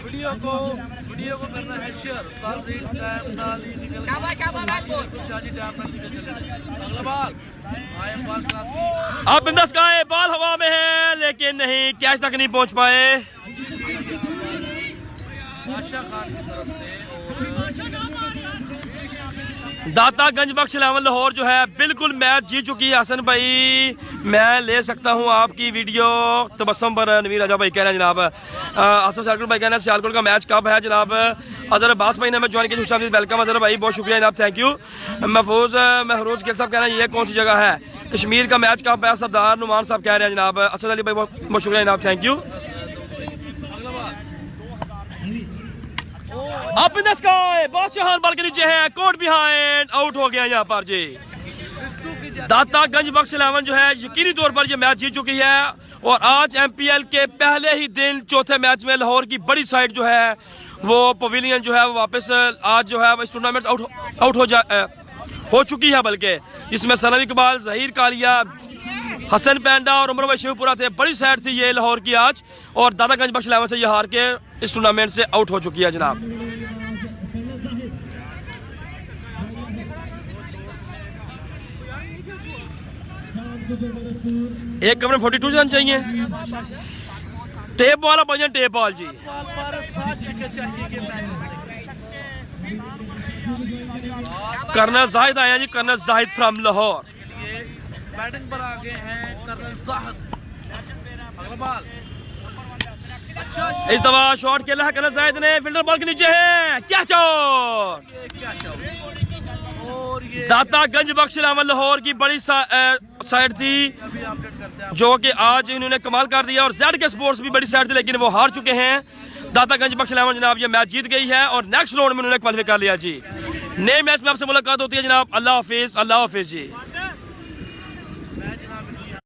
वीडियो को करना है शेयर। उस्ताद जी टाइम नाल ही निकल शाबाश शाबाश वेल बोल शाजी टाइम नाल निकल चले। अगला बॉल आए बॉल क्लास आप बिंदास का है, बॉल हवा में है लेकिन नहीं कैच तक नहीं पहुंच पाए। बादशाह खान की तरफ से। दाता गंज बख्श 11 लाहौर जो है बिल्कुल मैच जीत चुकी है। हसन भाई मैं ले सकता हूं आपकी वीडियो तबस्सुम पर, नवीर राजा भाई कह रहे हैं जनाब। आसफ सियालकोट भाई कह रहे हैं सियालकोट का मैच कब है जनाब। अजहर अब्बास भाई ने हमें ज्वाइन किया, वेलकम अजहर भाई, बहुत शुक्रिया जनाब, थैंक यू। महफूज गिल साहब कह रहे हैं ये कौन सी जगह है, कश्मीर का मैच कब है। सरदार नुमान साहब कह रहे हैं जनाब। असद अली भाई बहुत शुक्रिया जनाब, thank you. Up in the sky, बादशाह बॉल के नीचे है, कोर्ट बिहाइंड, आउट हो गया यहाँ पर जी। दाता गंज बख्श 11 जो है यकीनी तौर पर ये मैच जीत चुकी है। और आज MPL के पहले ही दिन चौथे मैच में लाहौर की बड़ी साइड जो है वो पवेलियन जो है वो वापस आज जो है इस टूर्नामेंट आउट हो चुकी है, बल्कि जिसमें सलाम इकबाल, जहीर कालिया, हसन पैंडा और उमर भाई शिवपुरा थे। बड़ी साइड थी ये लाहौर की आज, और दाता गंज बख्श 11 से ये हार के इस टूर्नामेंट से आउट हो चुकी है जनाब। एक कमरे 42 रन चाहिए। टेप वाला भजन, टेप बॉल जी। बॉल पर 7 छक्के चाहिए कि मैच कर्नल जाहिद आया जी, colonel Zahid from Lahore. Batting पर आ गए हैं कर्नल जाहिद। अगला बॉल अच्छा इस दफा शॉट खेला है कर्नल जाहिद ने, फील्डर बॉल के नीचे है, क्या शॉट। क्या और ये दाता गंज बख्श 11 लाहौर की बड़ी साइड थी अभी अपडेट करते हैं। जो कि आज इन्होंने कमाल कर दिया, और ZK स्पोर्ट्स भी बड़ी साइड थी लेकिन वो हार चुके हैं। दाता गंज बख्श 11 जनाब ये मैच जीत गई है और नेक्स्ट राउंड में उन्होंने क्वालिफाई कर लिया जी। नए मैच में आपसे मुलाकात होती है जनाब। अल्लाह हाफिज, अल्लाह हाफिज जी।